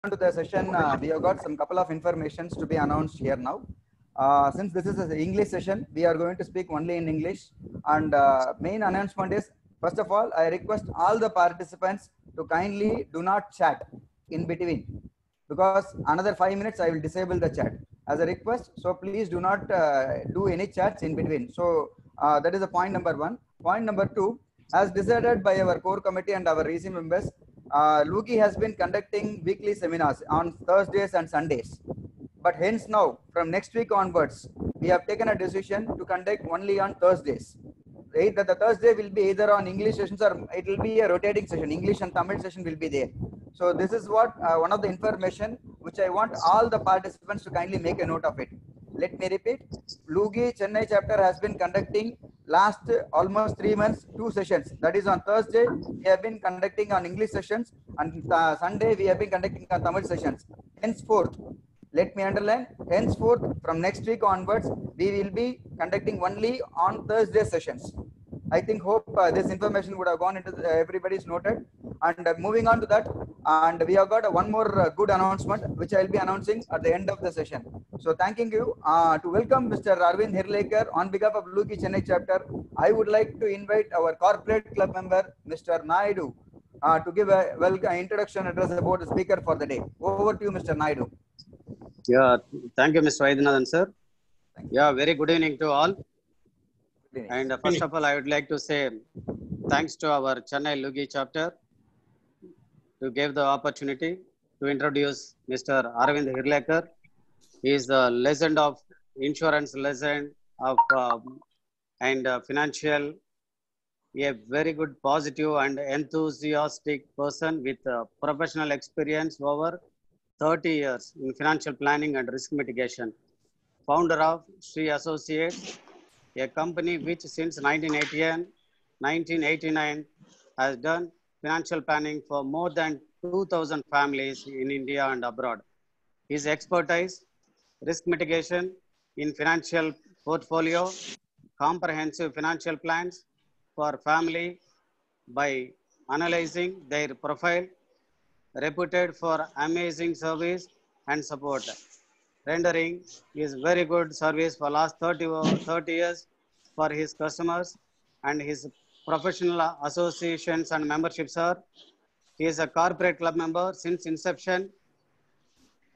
to the session, we have got some couple of informations to be announced here now. Since this is an English session, we are going to speak only in English. And main announcement is, first of all, I request all the participants to kindly do not chat in between, because another 5 minutes I will disable the chat as a request. So please do not do any chats in between. So that is a point number one. Point number two, as decided by our core committee and our REC members, Lugi has been conducting weekly seminars on Thursdays and Sundays. But hence now, from next week onwards, we have taken a decision to conduct only on Thursdays. Either the Thursday will be either on English sessions or it will be a rotating session. English and Tamil session will be there. So this is what one of the information which I want all the participants to kindly make a note of it. Let me repeat. Lugi Chennai chapter has been conducting last almost 3 months 2 sessions. That is on Thursday we have been conducting on English sessions, and Sunday we have been conducting on Tamil sessions. Henceforth, let me underline, henceforth from next week onwards we will be conducting only on Thursday sessions. I think hope this information would have gone into everybody's noted. And moving on to that, and we have got one more good announcement which I will be announcing at the end of the session. So thanking you to welcome Mr. Arvind Hirlekar on behalf of Lugi Chennai chapter. I would like to invite our corporate club member Mr. Naidu to give a introduction address about the speaker for the day. Over to you, Mr. Naidu. Yeah, thank you, Mr. Vaidyanathan, sir. Yeah, very good evening to all. And first of all, I would like to say thanks to our Chennai Lugi chapter to give the opportunity to introduce Mr. Arvind Hirlekar. He is the legend of insurance, legend of and financial, a very good, positive and enthusiastic person with professional experience over 30 years in financial planning and risk mitigation. Founder of Sri Associates, a company which since 1989 has done financial planning for more than 2,000 families in India and abroad. His expertise, risk mitigation in financial portfolio, comprehensive financial plans for family by analyzing their profile, reputed for amazing service and support, rendering his very good service for last 30 years for his customers and his professional associations and memberships are. He is a corporate club member since inception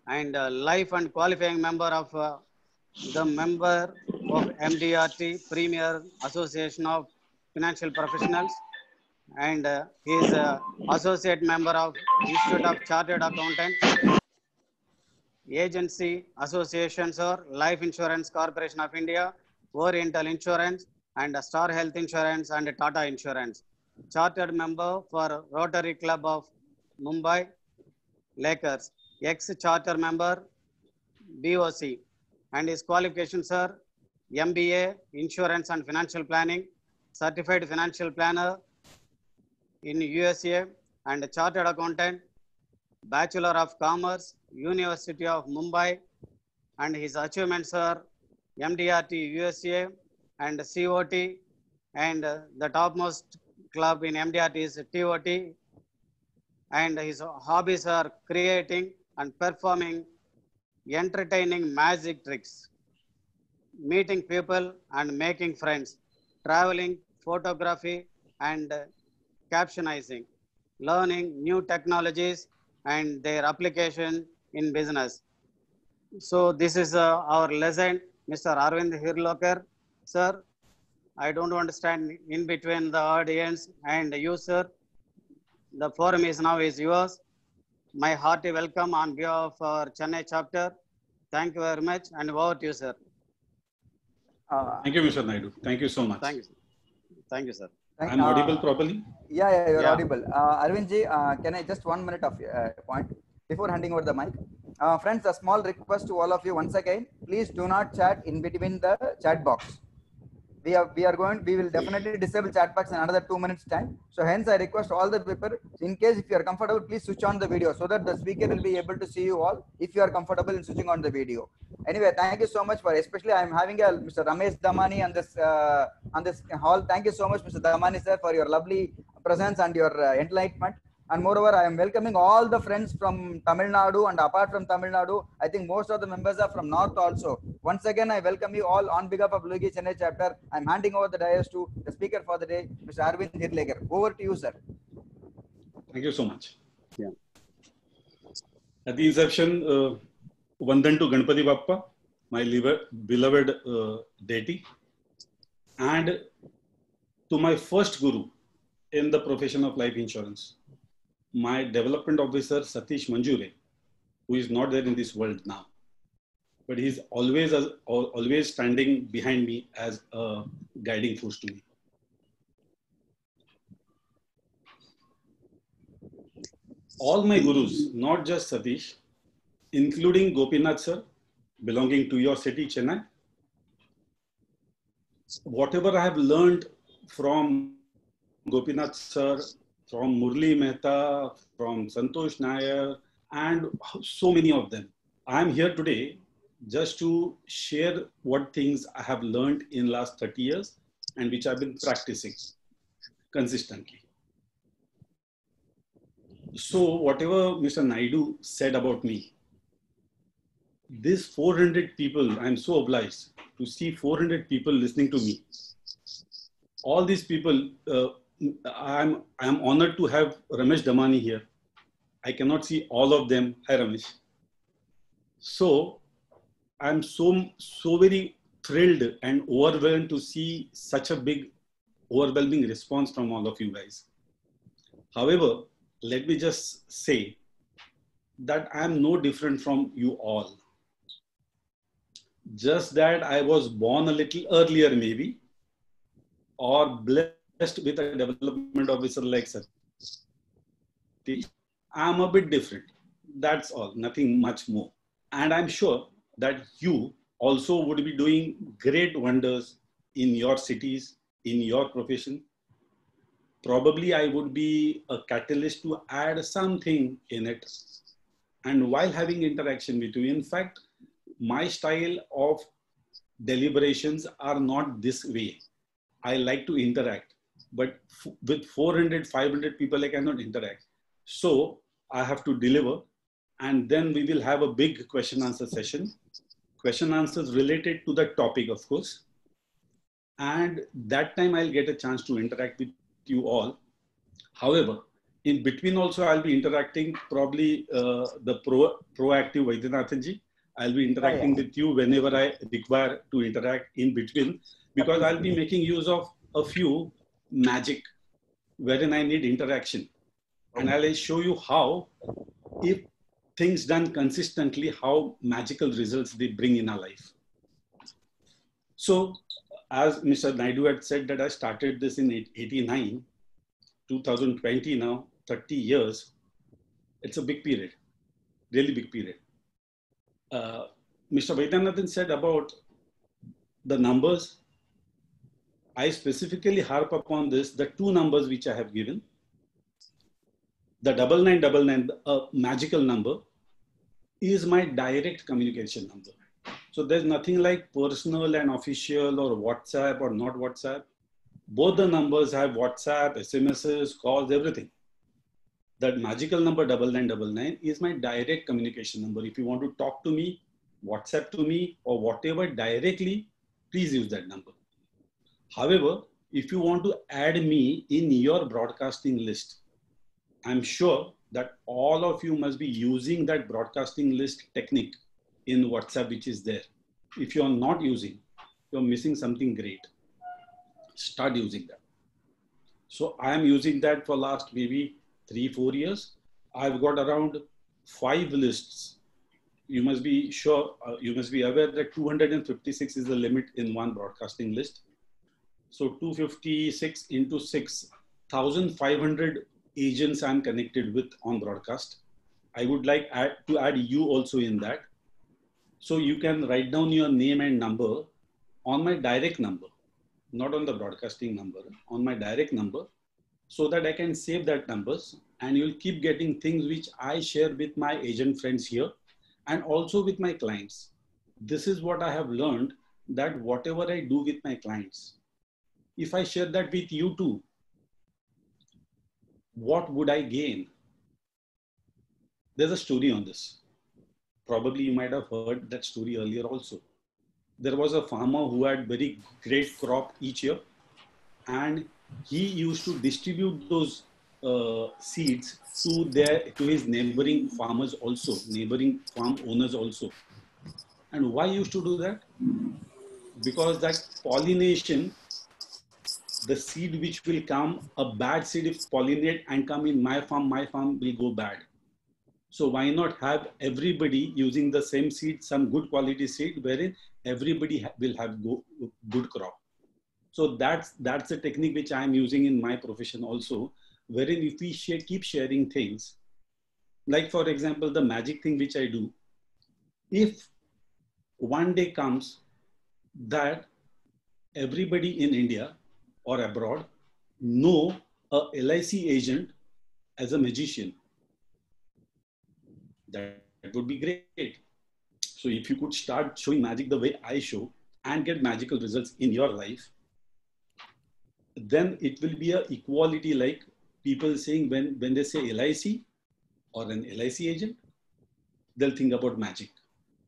and life and qualifying member of the member of MDRT, Premier Association of Financial Professionals, and he is associate member of Institute of Chartered Accountants, Agency Associations or Life Insurance Corporation of India, Oriental Insurance, and Star Health Insurance and Tata Insurance. Chartered member for Rotary Club of Mumbai, Lakers, ex-charter member, BOC, and his qualifications are MBA, Insurance and Financial Planning, Certified Financial Planner in USA, and Chartered Accountant, Bachelor of Commerce, University of Mumbai, and his achievements are MDRT USA and COT, and the topmost club in MDRT is TOT, and his hobbies are creating and performing entertaining magic tricks, meeting people and making friends, traveling, photography and captionizing, learning new technologies and their application in business. So this is our legend, Mr. Arvind Hirlekar. Sir, I don't want to stand in between the audience and you, sir. The forum is now yours. My hearty welcome on behalf of our Chennai chapter. Thank you very much, and over to you, sir. Thank you, Mr. Naidu. Thank you so much. Thank you, sir. Thank you, sir. I'm audible properly? Yeah, you're audible. Arvind ji, can I just 1 minute of point before handing over the mic? Friends, a small request to all of you once again. Please do not chat in between the chat box. We will definitely disable chat box in another 2 minutes time. So hence I request all the people, in case if you are comfortable, please switch on the video so that the speaker will be able to see you all if you are comfortable in switching on the video. Anyway, thank you so much for, especially I am having a Mr. Ramesh Damani on this hall. Thank you so much, Mr. Damani sir, for your lovely presence and your enlightenment. And moreover, I am welcoming all the friends from Tamil Nadu, and apart from Tamil Nadu, I think most of the members are from North also. Once again, I welcome you all on behalf of Luigi Chennai chapter. I'm handing over the dais to the speaker for the day, Mr. Arvind Hirlegar. Over to you, sir. Thank you so much. Yeah. At the inception, Vandan to Ganpati Bappa, my beloved deity, and to my first guru in the profession of life insurance, my development officer Satish Manjure, who is not there in this world now, but he's always standing behind me as a guiding force to me. All my gurus, not just Satish, including Gopinath sir, belonging to your city, Chennai, whatever I have learned from Gopinath sir, from Murli Mehta, from Santosh Nair, and so many of them. I'm here today just to share what things I have learned in last 30 years and which I've been practicing consistently. So whatever Mr. Naidu said about me, these 400 people, I'm so obliged to see 400 people listening to me. All these people, I'm honored to have Ramesh Damani here. I cannot see all of them. Hi, Ramesh. So I'm so very thrilled and overwhelmed to see such a big, overwhelming response from all of you guys. However, let me just say that I'm no different from you all. Just that I was born a little earlier, maybe, or blessed with a development officer like Satish. I'm a bit different. That's all, nothing much more. And I'm sure that you also would be doing great wonders in your cities, in your profession. Probably I would be a catalyst to add something in it. And while having interaction with you, in fact, my style of deliberations are not this way. I like to interact, but with 400, 500 people, I cannot interact. So I have to deliver, and then we will have a big question answer session. Question answers related to the topic, of course. And that time I'll get a chance to interact with you all. However, in between also I'll be interacting probably the proactive Vaidyanathanji. I'll be interacting with you whenever I require to interact in between, because I'll be making use of a few magic wherein I need interaction. And I'll show you how, if things done consistently, how magical results they bring in our life. So as Mr. Naidu had said that I started this in 89, 2020 now, 30 years. It's a big period, really big period. Mr. Vaidyanathan said about the numbers. I specifically harp upon this, the two numbers which I have given. The 9999, a magical number, is my direct communication number. So there's nothing like personal and official or WhatsApp or not WhatsApp. Both the numbers have WhatsApp, SMSs, calls, everything. That magical number 9999 is my direct communication number. If you want to talk to me, WhatsApp to me, or whatever directly, please use that number. However, if you want to add me in your broadcasting list, I'm sure that all of you must be using that broadcasting list technique in WhatsApp, which is there. If you're not using, you're missing something great. Start using that. So I am using that for last maybe 3-4 years. I've got around 5 lists. You must be sure, you must be aware that 256 is the limit in one broadcasting list. So 256 into 6, 1,500 agents I'm connected with on broadcast. I would like to add you also in that. So you can write down your name and number on my direct number, not on the broadcasting number, on my direct number, so that I can save that numbers, and you'll keep getting things which I share with my agent friends here and also with my clients. This is what I have learned, that whatever I do with my clients, if I share that with you too, what would I gain? There's a story on this. Probably you might have heard that story earlier also. There was a farmer who had very great crop each year, and he used to distribute those seeds to his neighboring farmers also, neighboring farm owners also. And why he used to do that? Because that pollination, the seed which will come, a bad seed if pollinate and come in my farm will go bad. So why not have everybody using the same seed, some good quality seed, wherein everybody will have good crop. So that's the technique which I'm using in my profession also, wherein if we keep sharing things, like for example, the magic thing which I do, if one day comes that everybody in India or abroad know a LIC agent as a magician, that would be great. So if you could start showing magic the way I show and get magical results in your life, then it will be a equality, like people saying when they say LIC or an LIC agent, they'll think about magic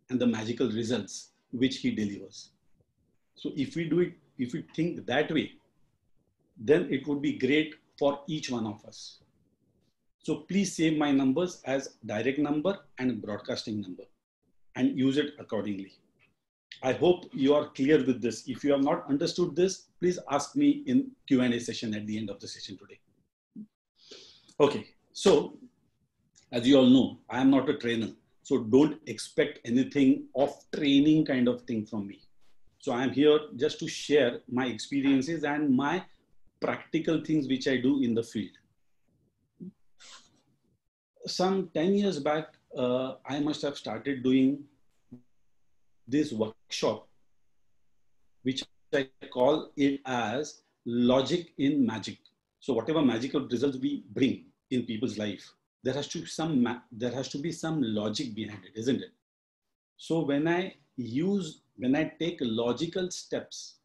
and the magical results which he delivers. So if we do it, if we think that way, then it would be great for each one of us. So please save my numbers as direct number and broadcasting number and use it accordingly. I hope you are clear with this. If you have not understood this, please ask me in Q&A session at the end of the session today. Okay, so as you all know, I am not a trainer. So don't expect anything of training kind of thing from me. So I am here just to share my experiences and my practical things which I do in the field. Some 10 years back, I must have started doing this workshop, which I call it as logic in magic. So whatever magical results we bring in people's life, there has to be some logic behind it, isn't it? So when I take logical steps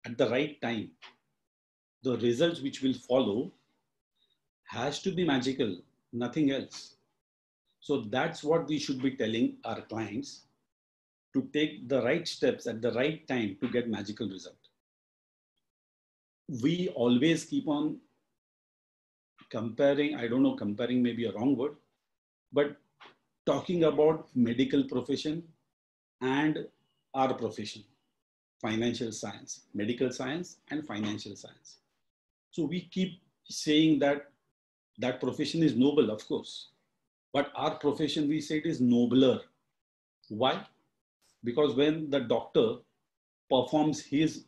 at the right time, the results which will follow has to be magical, nothing else. So that's what we should be telling our clients, to take the right steps at the right time to get magical result. We always keep on comparing, I don't know, comparing may be a wrong word, but talking about medical profession and our profession, financial science, medical science and financial science. So we keep saying that that profession is noble, of course, but our profession, we say it is nobler. Why? Because when the doctor performs his,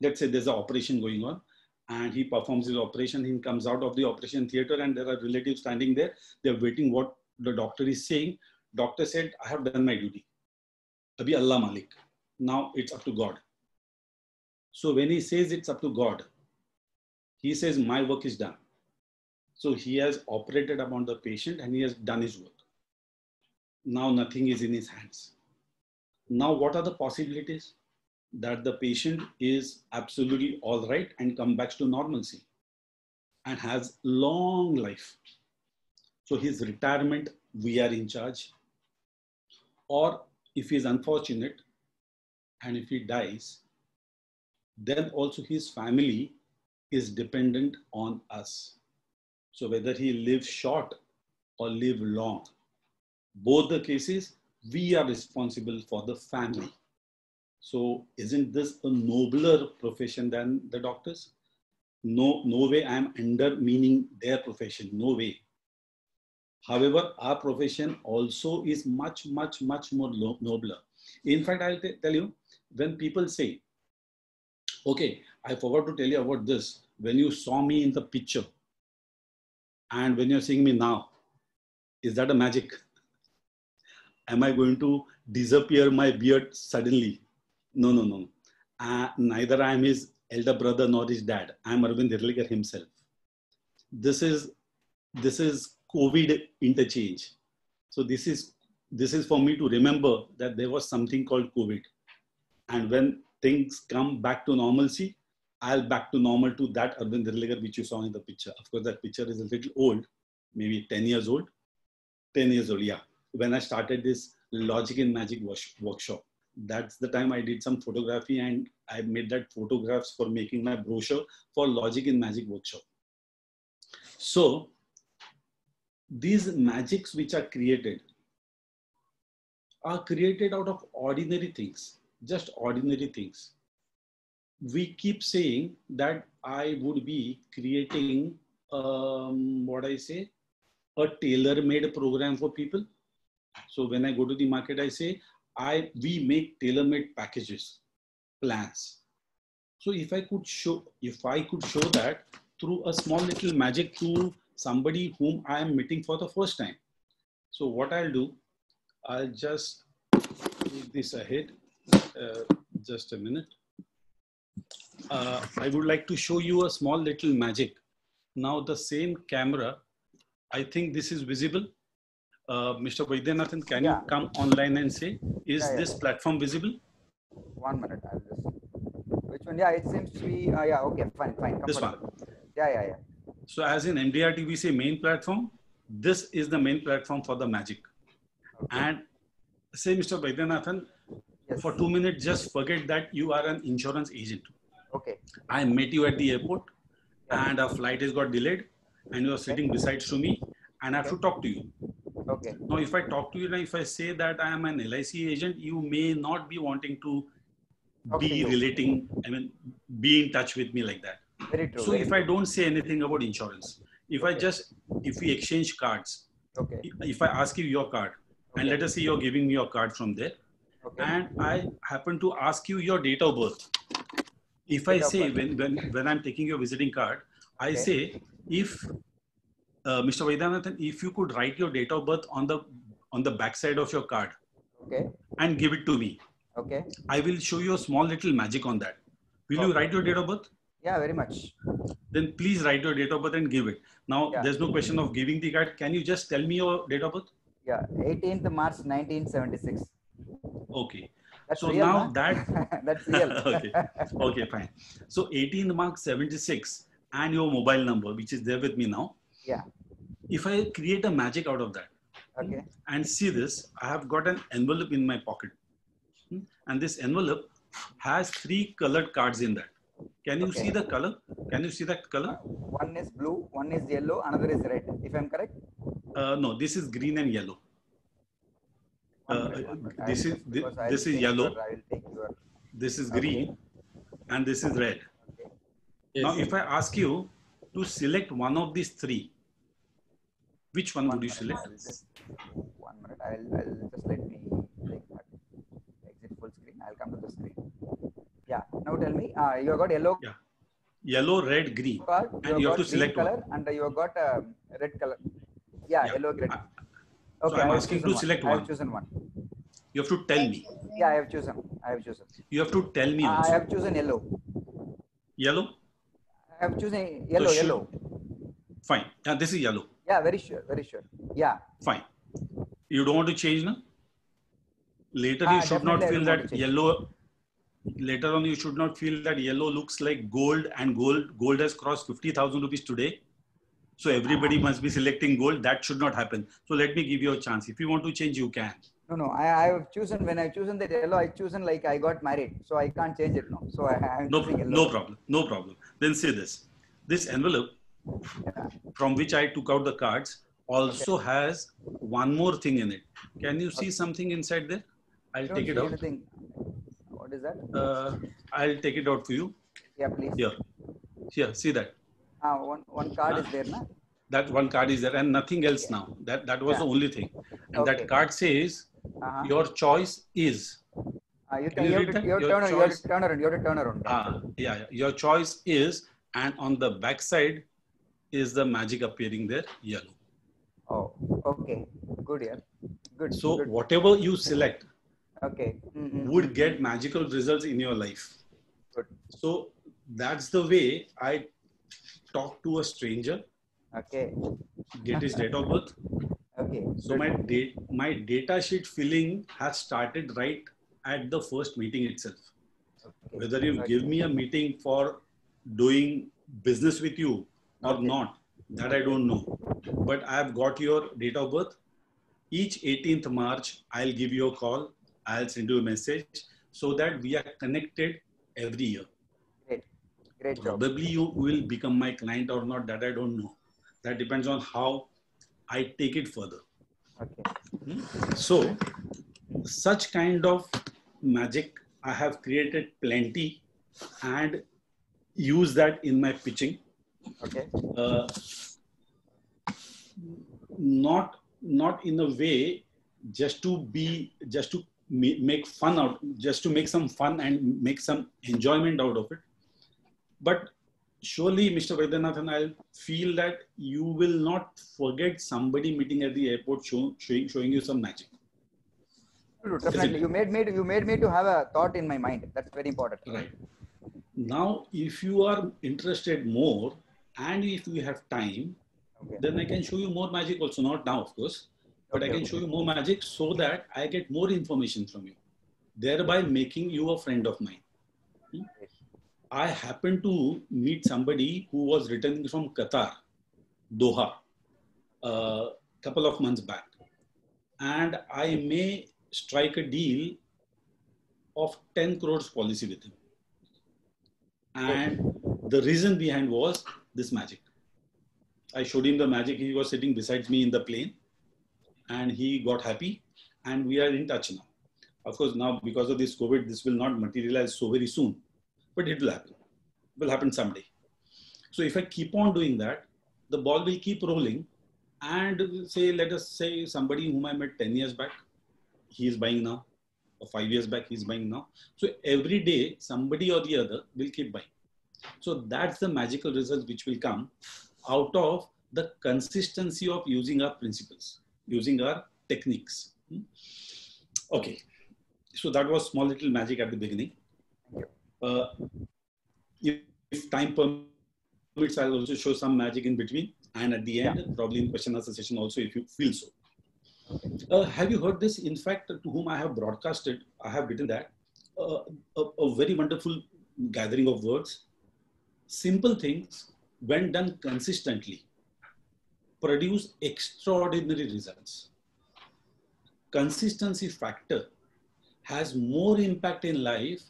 let's say there's an operation going on and he performs his operation, he comes out of the operation theater and there are relatives standing there, they're waiting what the doctor is saying. Doctor said, I have done my duty. Abhi Allah Malik. Now it's up to God. So when he says it's up to God, he says my work is done. So he has operated upon the patient and he has done his work. Now nothing is in his hands. Now what are the possibilities? That the patient is absolutely all right and comes back to normalcy and has long life. So his retirement, we are in charge. Or if he is unfortunate and if he dies, then also his family is dependent on us. So whether he lives short or live long, both the cases, we are responsible for the family. So isn't this a nobler profession than the doctors? No way I am undermining their profession, no way. However, our profession also is much more nobler. In fact, I'll tell you, when people say, okay, I forgot to tell you about this. When you saw me in the picture and when you're seeing me now, is that a magic? Am I going to disappear my beard suddenly? No. Neither I am his elder brother nor his dad. I am Arvind Hirlikar himself. This is COVID interchange. So this is for me to remember that there was something called COVID. And when things come back to normalcy, I'll back to normal to that Arvind Hirlikar which you saw in the picture. Of course, that picture is a little old, maybe 10 years old. 10 years old, yeah. When I started this Logic in Magic workshop. That's the time I did some photography and I made that photographs for making my brochure for Logic in Magic workshop. So these magics which are created out of ordinary things, just ordinary things. We keep saying that I would be creating, a tailor-made program for people. So when I go to the market, I say, we make tailor-made packages, plans. So if I could show that through a small little magic to somebody whom I am meeting for the first time. So what I'll do, I'll just take this ahead. Just a minute. I would like to show you a small little magic. Now the same camera, I think this is visible. Mr. Vaidyanathan, can you come online and say, is this platform visible? 1 minute, I'll just, which one? Yeah, it seems to be, yeah, okay, fine. This one. Yeah. So as in MDRT, we say main platform. This is the main platform for the magic. Okay. And say, Mr. Vaidyanathan, for 2 minutes, just forget that you are an insurance agent. Okay. I met you at the airport and a flight has got delayed and you are sitting beside to me and I have to talk to you. Okay. Now, if I talk to you and if I say that I am an LIC agent, you may not be wanting to be relating, be in touch with me like that. Very true. So if I don't say anything about insurance, if we exchange cards, if I ask you your card and let us say you're giving me your card from there and I happen to ask you your date of birth. If I say when I'm taking your visiting card, I say if Mr. Vaidyanathan, if you could write your date of birth on the back side of your card, and give it to me, I will show you a small little magic on that. Will you write your date of birth? Yeah, very much. Then please write your date of birth and give it. Now there's no question of giving the card. Can you just tell me your date of birth? Yeah, 18th March 1976. Okay. That's so real, now that that's real. okay, fine. So 18th March 76 and your mobile number, which is there with me now. Yeah. If I create a magic out of that, and see this, I have got an envelope in my pocket, and this envelope has 3 colored cards in that. Can you see the color? Can you see that color? One is blue, one is yellow, another is red. If I'm correct? No, this is green and yellow. This is yellow. This is green, and this is red. Now, if I ask you to select one of these 3, which one would you select? 1 minute. I'll just let me exit full screen. I'll come to the screen. Yeah. Now tell me. You have got yellow. Yeah. Yellow, red, green. And you have to select color, and you have got red color. Yeah, yellow, red. Okay. So I'm asking to select one. I have chosen one. You have to tell me. Yeah, I have chosen. You have to tell me also. I have chosen yellow. Yellow? I have chosen yellow. Yellow. Fine. Yeah, this is yellow. Yeah, very sure. Yeah. Fine. You don't want to change now? Later you should not feel that yellow. Later on you should not feel that yellow looks like gold, and gold has crossed 50,000 rupees today. So everybody must be selecting gold. That should not happen. So let me give you a chance. If you want to change, you can. No. I have chosen, when I've chosen the yellow, I chosen like I got married. So I can't change it now. So I'm choosing yellow. No problem. Then say this. This envelope from which I took out the cards also has one more thing in it. Can you see something inside there? I'll take it out. Anything. What is that? I'll take it out for you. Yeah, please. Here, see that. One card is there, na? That one card is there and nothing else now. That was the only thing. And that card says, your choice is. You have to turn around. Your choice is, and on the back side is the magic appearing there, yellow. Oh, okay. Good, yeah. Good. So whatever you select would get Mm-hmm. magical results in your life. Good. So that's the way I talk to a stranger. Get his date of birth. So my data sheet filling has started right at the first meeting itself. Whether you give me a meeting for doing business with you or not, that I don't know. But I have got your date of birth, each 18th March, I'll give you a call. I'll send you a message so that we are connected every year. Great job. Probably you will become my client or not, that I don't know. That depends on how I take it further. Okay. So, such kind of magic, I have created plenty and use that in my pitching. Okay. Not in a way just to make fun out, just to make some fun and make some enjoyment out of it. But surely, Mr. Vaidyanathan, I'll feel that you will not forget somebody meeting at the airport showing you some magic. Definitely. You made me to have a thought in my mind. That's very important. Right. Now, if you are interested more and if you have time, Okay. then I can show you more magic also. Not now, of course, but Okay, I can show you more magic so that I get more information from you, thereby making you a friend of mine. I happened to meet somebody who was returning from Qatar, Doha, a couple of months back. And I may strike a deal of 10 crores policy with him. And the reason behind was this magic. I showed him the magic. He was sitting beside me in the plane and he got happy and we are in touch now. Of course, now because of this COVID, this will not materialize so very soon, but it will happen. It will happen someday. So if I keep on doing that, the ball will keep rolling and say, let us say somebody whom I met 10 years back, he is buying now, or 5 years back, he's buying now. So every day, somebody or the other will keep buying. So that's the magical results which will come out of the consistency of using our principles, using our techniques. Okay. So that was small little magic at the beginning. If time permits, I'll also show some magic in between. And at the end, probably in question answer session also, if you feel so. Have you heard this? In fact, to whom I have broadcasted, I have written that a very wonderful gathering of words. Simple things, when done consistently, produce extraordinary results. Consistency factor has more impact in life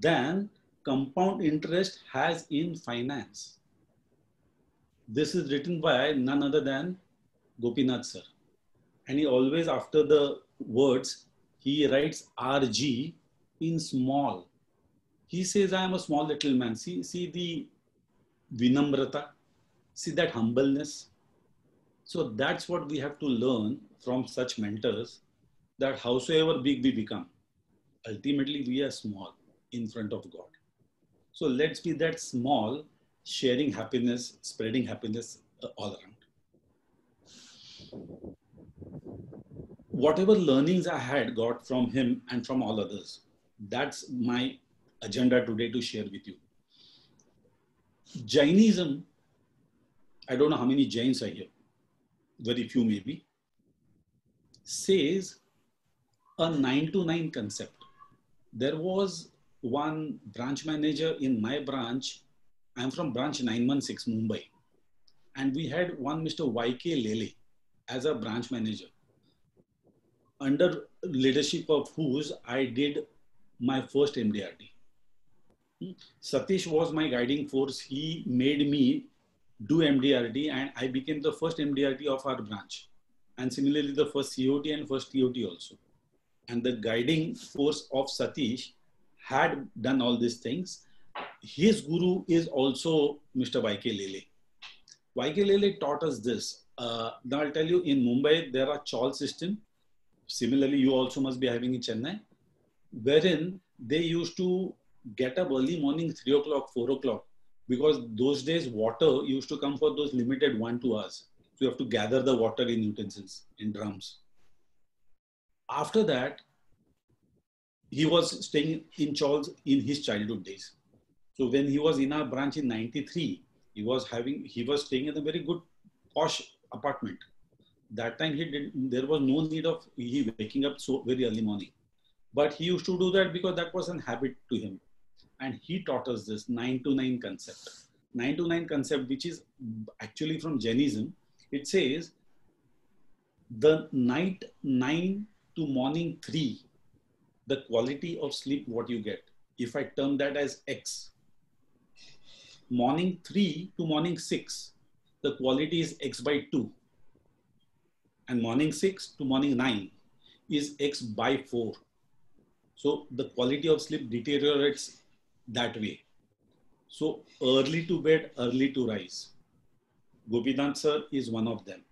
than compound interest has in finance. This is written by none other than Gopinath sir. And he always, after the words, he writes RG in small. He says, I am a small little man. See the vinamrata, see that humbleness. So that's what we have to learn from such mentors, that howsoever big we become, ultimately we are small in front of God. So let's be that small, sharing happiness, spreading happiness all around. Whatever learnings I had got from him and from all others, that's my agenda today to share with you. Jainism, I don't know how many Jains are here, very few maybe, says a 9 to 9 concept. There was one branch manager in my branch. I'm from branch 916 Mumbai. And we had one Mr. YK Lele as a branch manager, under leadership of whose I did my first MDRT. Satish was my guiding force. He made me do MDRT and I became the first MDRT of our branch. And similarly, the first COT and first TOT also. And the guiding force of Satish had done all these things. His guru is also Mr. YK Lele. YK Lele taught us this. Now I'll tell you, in Mumbai, there are chawl system. Similarly, you also must be having in Chennai, wherein they used to get up early morning, 3 o'clock, 4 o'clock, because those days water used to come for those limited 1-2 hours. So you have to gather the water in utensils, in drums. After that, he was staying in chawls in his childhood days. So when he was in our branch in 93, he was staying in a very good posh apartment. That time there was no need of he waking up so very early morning. But he used to do that because that was a habit to him. And he taught us this 9 to 9 concept. 9 to 9 concept, which is actually from Jainism. It says, The night 9 to morning 3, the quality of sleep what you get, if I term that as X, morning 3 to morning 6, the quality is X by 2, and morning 6 to morning 9 is X by 4. So the quality of sleep deteriorates that way. So early to bed, early to rise. Gopinath sir is one of them.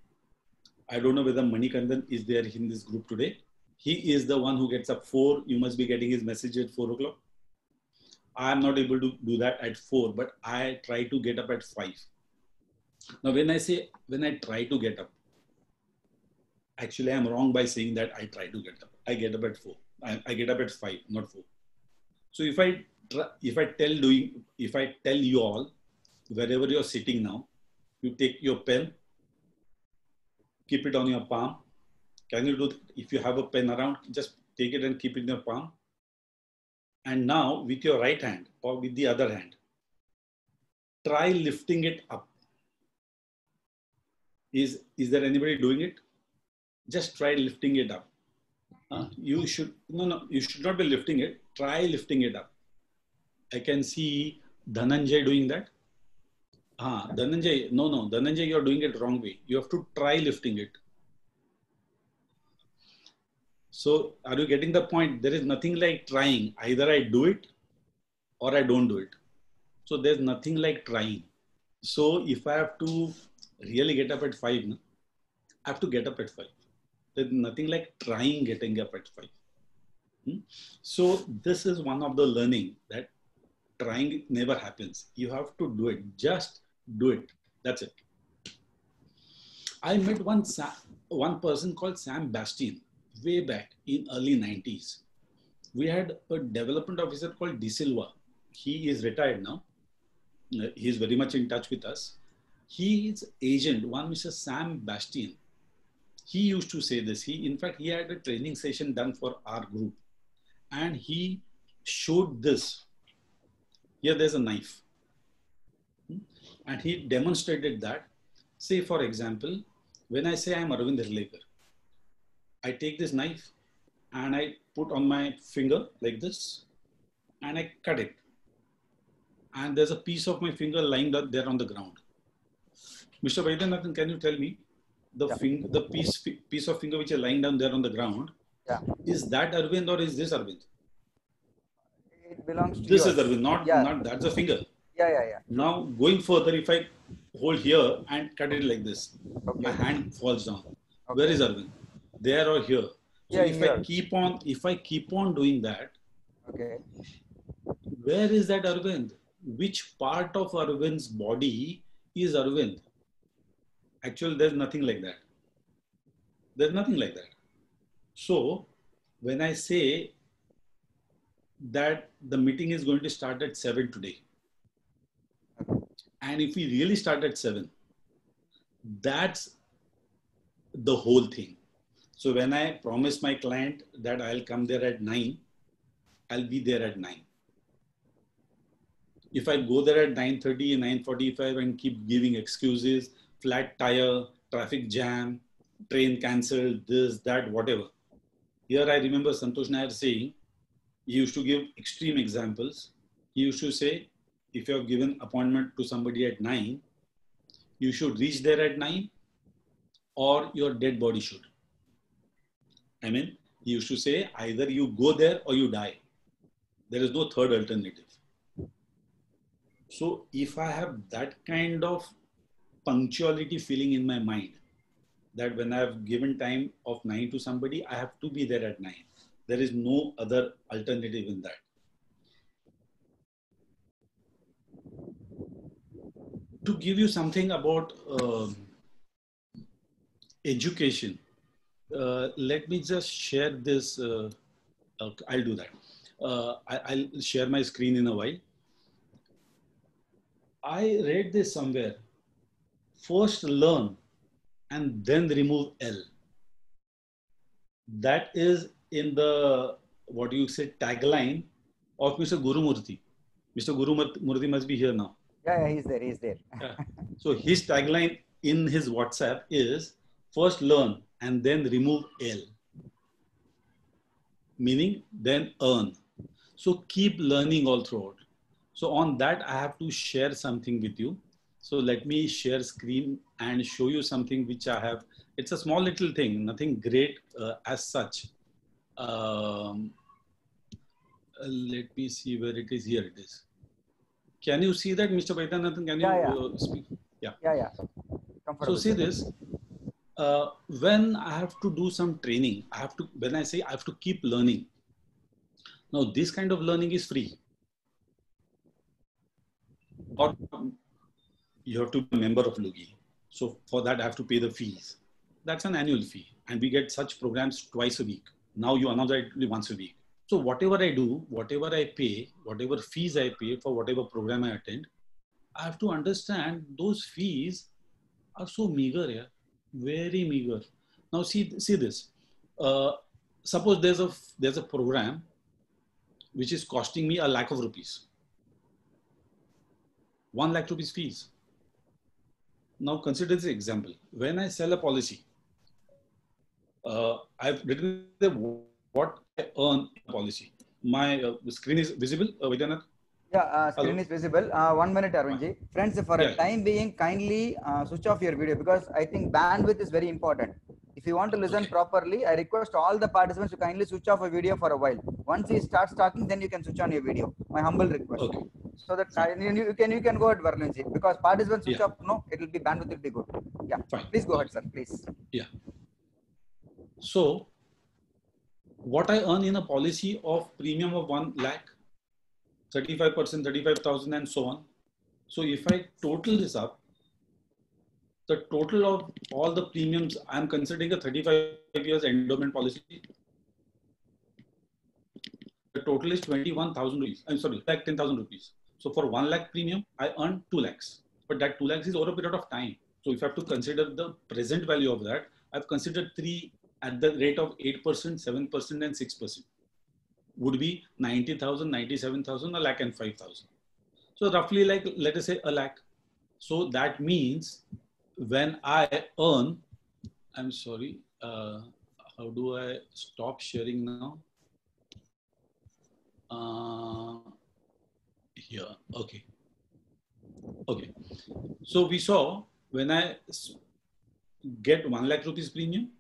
I don't know whether Manikandan is there in this group today. He is the one who gets up 4. You must be getting his message at 4 o'clock. I am not able to do that at 4, but I try to get up at 5. Now, when I try to get up, actually, I'm wrong by saying that I try to get up. I get up at 4. I get up at 5, not 4. So if I tell you all, wherever you're sitting now, you take your pen, keep it on your palm. Can you do that? If you have a pen around, just take it and keep it in your palm. And now with your right hand or with the other hand, try lifting it up. Is there anybody doing it? Just try lifting it up. You should not be lifting it. Try lifting it up. I can see Dhananjay doing that. Dhananjay, Dhananjay, you're doing it wrong way. You have to try lifting it. So are you getting the point? There is nothing like trying. Either I do it or I don't do it. So there's nothing like trying. So if I have to really get up at 5, I have to get up at 5. There's nothing like trying getting up at 5. So this is one of the learning that trying never happens. You have to do it. Just do it. That's it. I met one person called Sam Bastian way back in early 90s. We had a development officer called De Silva. He is retired now. He is very much in touch with us. His agent, one Mr. Sam Bastian, he used to say this. In fact, he had a training session done for our group. And he showed this. Here there's a knife. And he demonstrated that. Say, for example, when I say I'm Arvind Hirlekar, I take this knife and I put on my finger like this and I cut it. And there's a piece of my finger lying there on the ground. Mr. Vaidyanathan, can you tell me the piece of finger which is lying down there on the ground? Yeah. Is that Arvind or is this Arvind? It belongs to this yours. is Arvind, not that's a finger. Yeah. Now going further, if I hold here and cut it like this, my hand falls down. Okay. Where is Arvind? There or here? So if I keep on doing that, okay, where is that Arvind? Which part of Arvind's body is Arvind? Actually, there's nothing like that. There's nothing like that. So when I say that the meeting is going to start at 7 today, and if we really start at 7, that's the whole thing. So when I promise my client that I'll come there at 9, I'll be there at 9. If I go there at 9:30, 9:45 and keep giving excuses, flat tire, traffic jam, train cancelled, this, that, whatever. Here I remember Santosh Nair saying, he used to give extreme examples. He used to say, if you have given appointment to somebody at 9, you should reach there at 9 or your dead body should. I mean, he used to say, either you go there or you die. There is no third alternative. So if I have that kind of punctuality feeling in my mind, that when I have given time of 9 to somebody, I have to be there at 9. There is no other alternative in that. To give you something about education, let me just share this. I'll do that. I'll share my screen in a while. I read this somewhere. First learn and then remove L. That is in the, what you say, tagline of Mr. Guru Murthy. Mr. Guru Murthy must be here now. Yeah, he's there. Yeah. So his tagline in his WhatsApp is, first learn and then remove L, meaning then earn. So keep learning all throughout. So on that, I have to share something with you. So let me share screen and show you something which I have. It's a small little thing, nothing great as such. Let me see where it is. Here it is. Can you see that, Mr. Vaidyanathan? Can you speak? Yeah. Yeah. So see this. When I have to do some training, when I say I have to keep learning. Now, this kind of learning is free. Or you have to be a member of Lugi. So for that, I have to pay the fees. That's an annual fee. And we get such programs twice a week. Now you announce it once a week. So whatever I do, whatever I pay, whatever fees I pay for whatever program I attend, I have to understand those fees are so meager, yeah? Very meager. Now see this. Suppose there's a program which is costing me ₹1 lakh. 1 lakh rupees fees. Now consider this example. When I sell a policy, I've written what I earn in a policy. My screen is visible, Vaidyanathan? Yeah, screen is visible. 1 minute, Arvindji. Friends, for a time being, kindly switch off your video because I think bandwidth is very important. If you want to listen properly, I request all the participants to kindly switch off a video for a while. Once he starts talking, then you can switch on your video. My humble request. Okay. So that you can go ahead, Varunji, because participants switch off. No, it will be bandwidth will be good. Yeah. Fine. Please go ahead, sir. Please. Yeah. So, what I earn in a policy of premium of 1 lakh, 35%, 35,000 and so on. So if I total this up, the total of all the premiums, I'm considering a 35 years endowment policy. The total is 21,000 rupees. I'm sorry, like 10,000 rupees. So for 1 lakh premium, I earn 2 lakhs. But that 2 lakhs is over a period of time. So if I have to consider the present value of that, I've considered 3 at the rate of 8%, 7% and 6%. Would be 90,000, 97,000, a lakh and 5,000. So roughly like, let us say 1 lakh. So that means when I earn, I'm sorry, how do I stop sharing now? Here, okay. Okay. So we saw when I get 1 lakh rupees premium,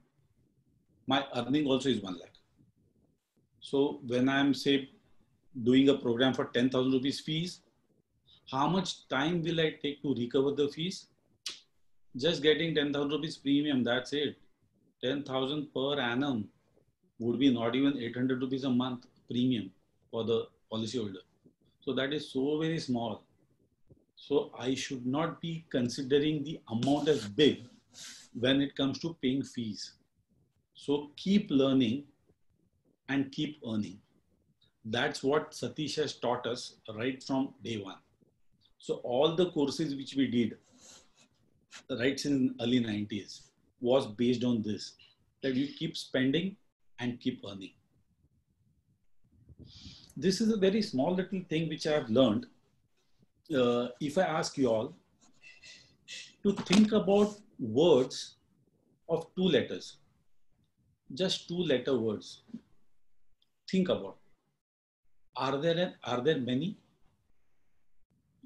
my earning also is 1 lakh. So when I'm say doing a program for 10,000 rupees fees, how much time will I take to recover the fees? Just getting 10,000 rupees premium, that's it. 10,000 per annum would be not even 800 rupees a month premium for the policyholder. So that is so very small. So I should not be considering the amount as big when it comes to paying fees. So keep learning and keep earning. That's what Satish has taught us right from day one. So all the courses which we did right since early 90s was based on this, that you keep spending and keep earning. This is a very small little thing which I have learned. If I ask you all to think about words of 2 letters, just 2-letter words, think about. Are there many?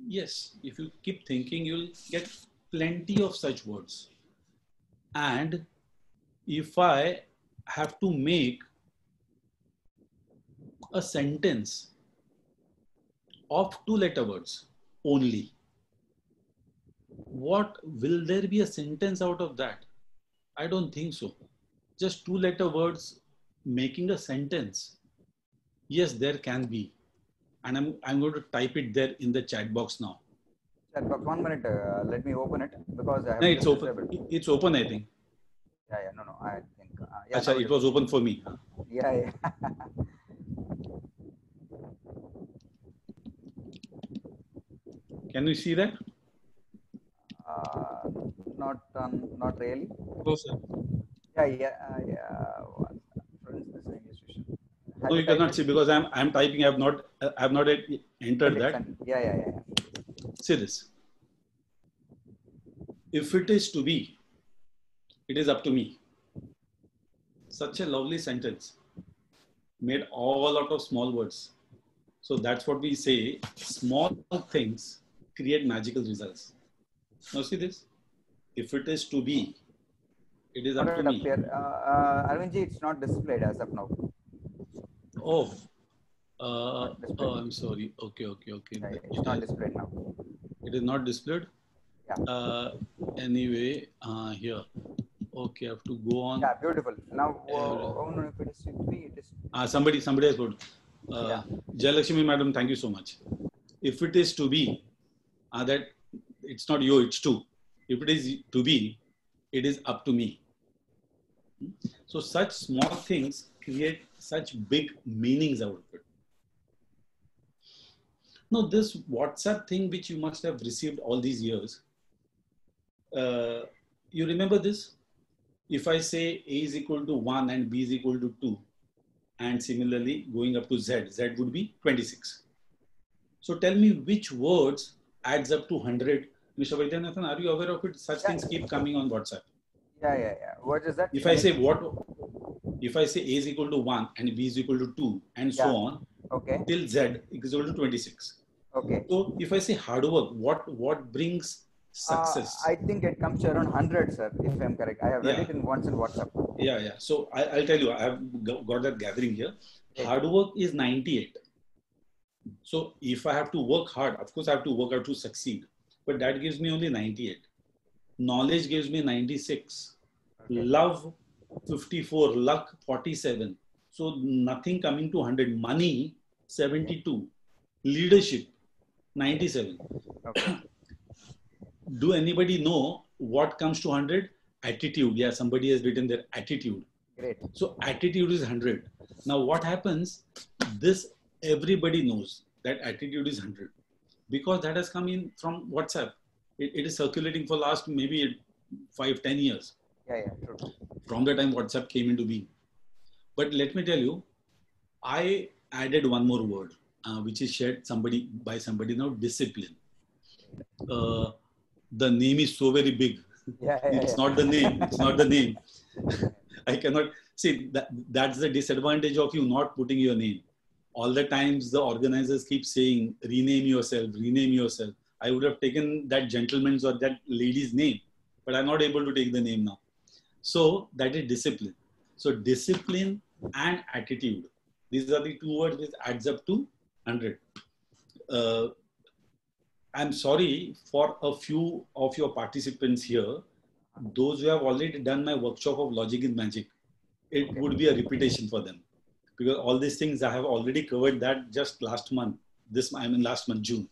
Yes, if you keep thinking, you'll get plenty of such words. And if I have to make a sentence of 2-letter words only, what will there be a sentence out of that? I don't think so. Just 2-letter words making a sentence. Yes, there can be. And I'm going to type it there in the chat box now. Chat box, 1 minute. Let me open it because I have. No, it's open. It's open, I think. Yeah. No. I think. Yeah, Achha, it was open for me. Yeah. Can you see that? Not really. No, sir. Yeah. No, you cannot see because I'm typing. I have not entered that. Yeah. See this. If it is to be, it is up to me. such a lovely sentence made all out of small words. So that's what we say, small things create magical results. Now see this, if it is to be, it is up to me. Arvindji, it's not displayed as of now. Oh, I'm sorry. Okay. Yeah, it's not displayed now. It is not displayed? Yeah. Anyway, here. Okay, I have to go on. Yeah, beautiful. Now, no, if it is to be, it is. Somebody has put. Jayalakshmi madam, thank you so much. If it is to be, that it's not you, it's to. If it is to be, it is up to me. So such small things create such big meanings out of it. Now this WhatsApp thing which you must have received all these years, you remember this? If I say A is equal to 1 and B is equal to 2, and similarly going up to Z, Z would be 26. So tell me which words adds up to 100. Mr. Vaidyanathan, are you aware of it? Such things keep coming on WhatsApp. Yeah. What is that? If I say if I say A is equal to 1 and B is equal to 2 and so on, okay, till Z is equal to 26. Okay. So if I say hard work, what brings success? I think it comes to around 100, sir, if I'm correct. I have read it once in WhatsApp. Yeah. So I'll tell you, I have got that gathering here. Okay. Hard work is 98. So if I have to work hard, of course I have to work hard to succeed, but that gives me only 98. Knowledge gives me 96. Okay. Love 54, luck 47. So nothing coming to 100. Money 72. Leadership 97. Okay. Do anybody know what comes to 100? Attitude. Yeah, somebody has written their attitude. Great. So attitude is 100. Now what happens? This everybody knows that attitude is 100 because that has come in from WhatsApp. It is circulating for last maybe 5-10 years. Yeah, true. From the time WhatsApp came into being. But let me tell you, I added one more word, which is shared by somebody now, discipline. The name is so very big. It's not the name. It's not the name. I cannot see that's the disadvantage of you not putting your name. All the times the organizers keep saying, rename yourself, rename yourself. I would have taken that gentleman's or that lady's name, but I'm not able to take the name now. So that is discipline. So discipline and attitude. These are the two words which adds up to 100. I'm sorry for a few of your participants here. Those who have already done my workshop of logic and magic, it would be a repetition for them. Because all these things I have already covered that just last month. Last month, June.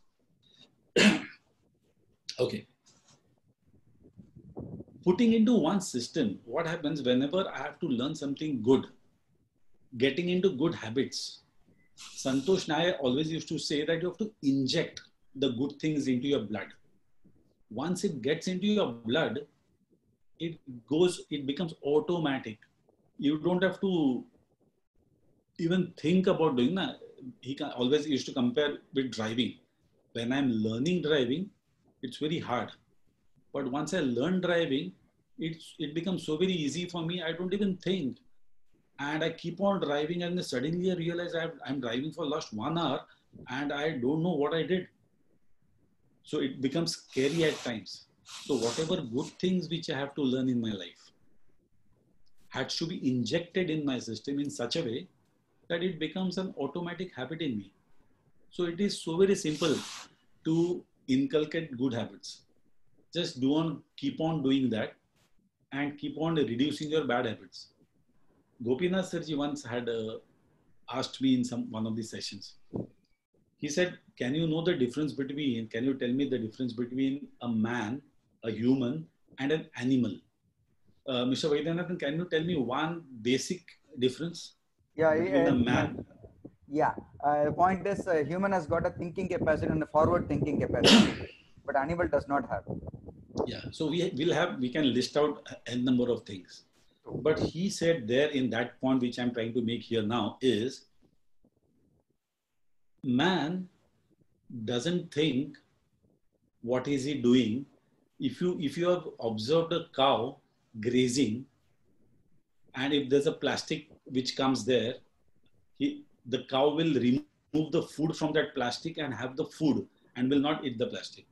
Okay. Putting into one system, what happens whenever I have to learn something good, getting into good habits. Santosh Nair always used to say that you have to inject the good things into your blood. Once it gets into your blood, it becomes automatic. You don't have to even think about doing that. He always used to compare with driving. When I'm learning driving, it's very hard. But once I learn driving, it becomes so very easy for me. I don't even think. And I keep on driving and suddenly I realize I'm driving for last 1 hour and I don't know what I did. So it becomes scary at times. So whatever good things which I have to learn in my life had to be injected in my system in such a way that it becomes an automatic habit in me. So it is so very simple to inculcate good habits. Just keep on doing that and keep on reducing your bad habits. Gopinath Sirji once had asked me in one of these sessions. He said, can you tell me the difference between a man, a human, and an animal? Mr. Vaidyanathan, can you tell me one basic difference between a man? Yeah, the point is human has got a thinking capacity and a forward thinking capacity, but animal does not have. Yeah, so we can list out a number of things. But he said there in that point, which I'm trying to make here now, is man doesn't think what is he doing. If you have observed a cow grazing, And if there's a plastic which comes there, the cow will remove the food from that plastic and have the food and will not eat the plastic.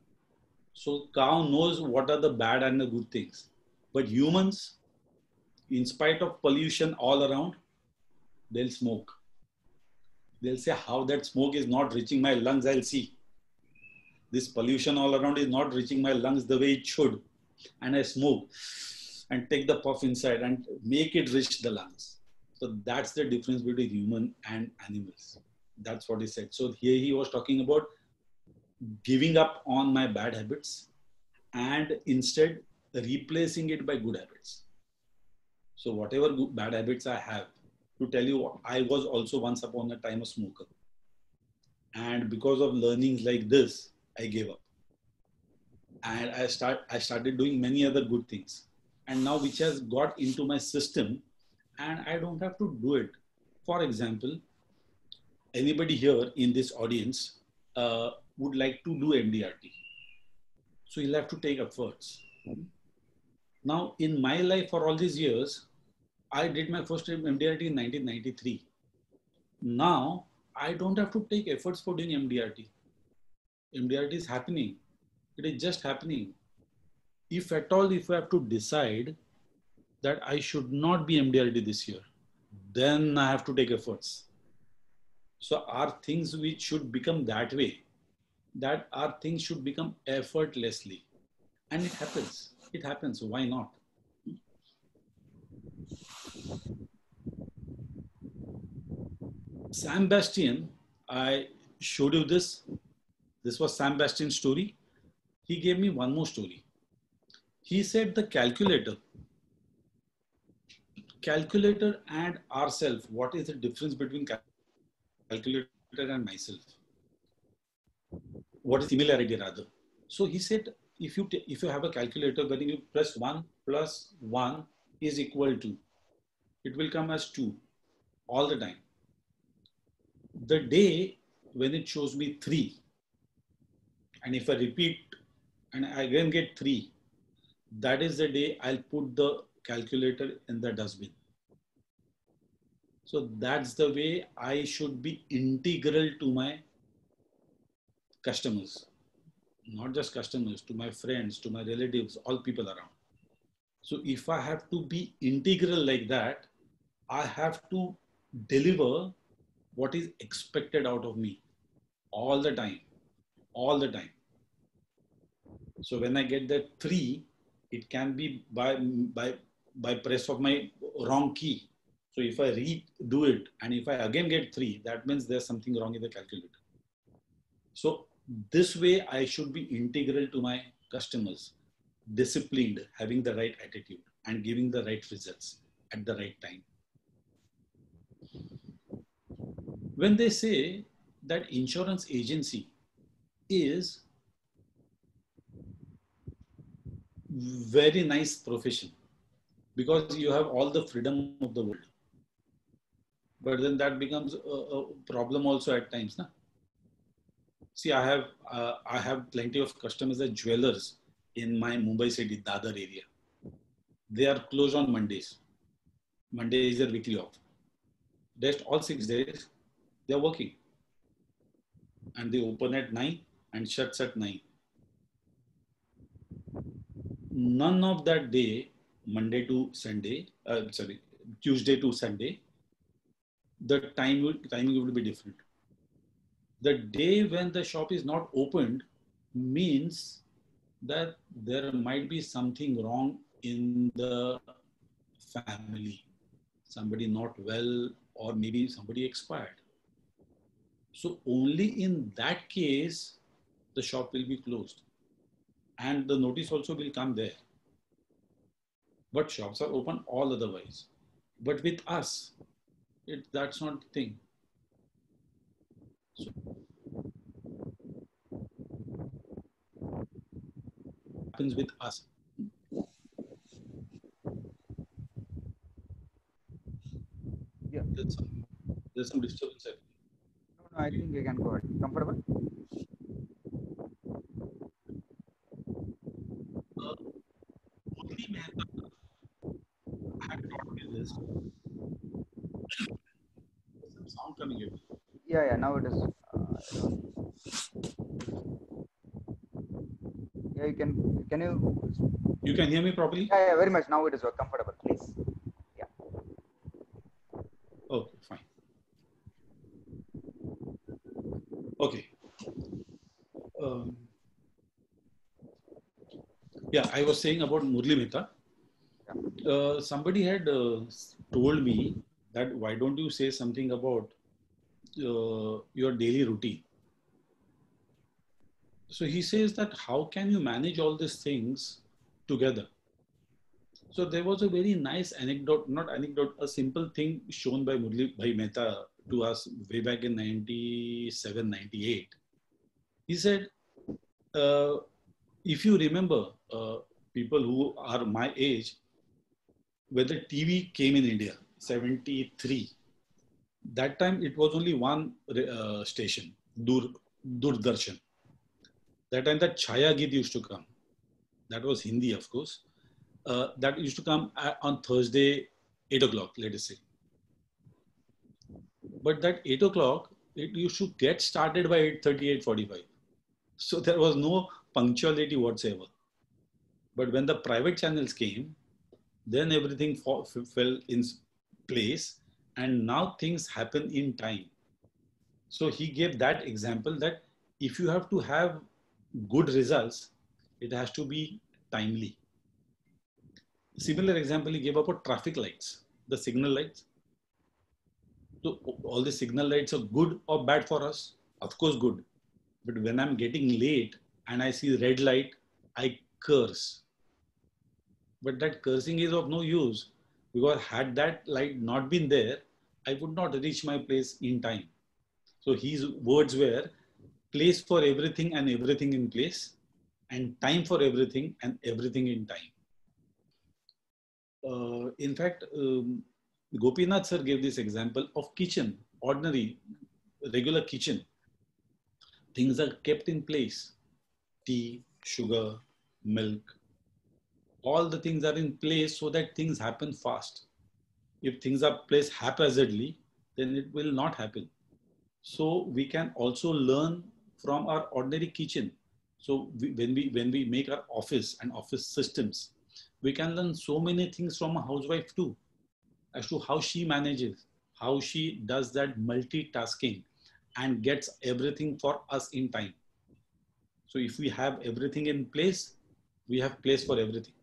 So cow knows what are the bad and the good things. But humans, in spite of pollution all around, they'll smoke. They'll say how that smoke is not reaching my lungs, I'll see. This pollution all around is not reaching my lungs the way it should. And I smoke and take the puff inside and make it reach the lungs. So that's the difference between human and animals. That's what he said. So here he was talking about giving up on my bad habits and instead replacing it by good habits. So whatever bad habits I have, to tell you, I was also once upon a time a smoker. And because of learnings like this, I gave up. And I started doing many other good things. And now which has got into my system and I don't have to do it. For example, anybody here in this audience would like to do MDRT. So he'll have to take efforts. Now, in my life for all these years, I did my first MDRT in 1993. Now, I don't have to take efforts for doing MDRT. MDRT is happening. It is just happening. If at all, if I have to decide that I should not be MDRT this year, then I have to take efforts. So our things which should become that way, that our things should become effortlessly. And it happens. It happens. Why not? Sam Bastian, I showed you this. This was Sam Bastian's story. He gave me one more story. He said the calculator and ourselves, what is the difference between calculator and myself? What is similarity rather? So he said, if you have a calculator, when you press 1 plus 1 is equal to, it will come as 2 all the time. The day when it shows me 3, and if I repeat and I again get 3, that is the day I'll put the calculator in the dustbin. So that's the way I should be integral to my customers, not just customers, to my friends, to my relatives, all people around. So if I have to be integral like that, I have to deliver what is expected out of me all the time, all the time. So when I get that 3, it can be by press of my wrong key. So if I redo it and if I again get 3, that means there's something wrong in the calculator. So this way I should be integral to my customers, disciplined, having the right attitude and giving the right results at the right time. When they say that insurance agency is very nice profession because you have all the freedom of the world, but then that becomes a problem also at times, na? See, I have plenty of customers as jewelers in my Mumbai city, Dadar area. They are closed on Mondays. Monday is their weekly off. Rest all 6 days, they are working. And they open at 9 and shuts at 9. None of that day, Monday to Sunday, Tuesday to Sunday, the timing will be different. The day when the shop is not opened means that there might be something wrong in the family. Somebody not well, or maybe somebody expired. So only in that case, the shop will be closed. And the notice also will come there. But shops are open all otherwise. But with us, that's not the thing. So happens with us. Yeah. There's some disturbance. No, I think you can go ahead. Comfortable? Murli Mehta had taught me this. coming here. Yeah, now it is. Yeah, can you? You can hear me properly? Yeah, very much. Now it is comfortable, please. Yeah. Okay, fine. Okay. Yeah, I was saying about Murli Mehta. Somebody had told me that why don't you say something about your daily routine? So he says that how can you manage all these things together? So there was a very nice anecdote, not anecdote, a simple thing shown by Murli Bhai Mehta to us way back in 97, 98. He said, if you remember, people who are my age, when the TV came in India, 73, that time it was only one station, Doordarshan. That time that Chaya Geet used to come. That was Hindi, of course. That used to come on Thursday, 8 o'clock, let us say. But that 8 o'clock, it used to get started by 8:30, 8:45. So there was no punctuality whatsoever. But when the private channels came, then everything fell in place, and now things happen in time. So he gave that example that if you have to have good results, it has to be timely. Similar example he gave about traffic lights, the signal lights. So all the signal lights are good or bad for us? Of course, good. But when I'm getting late and I see red light, I curse. But that cursing is of no use, because had that light not been there, I would not reach my place in time. So his words were place for everything and everything in place, and time for everything and everything in time. In fact, Gopinath sir gave this example of kitchen, ordinary, regular kitchen. Things are kept in place. Tea, sugar, milk, all the things are in place so that things happen fast. If things are placed haphazardly, then it will not happen. So we can also learn from our ordinary kitchen. So when we make our office and office systems, we can learn so many things from a housewife too, as to how she manages, how she does that multitasking and gets everything for us in time. So if we have everything in place, we have place for everything.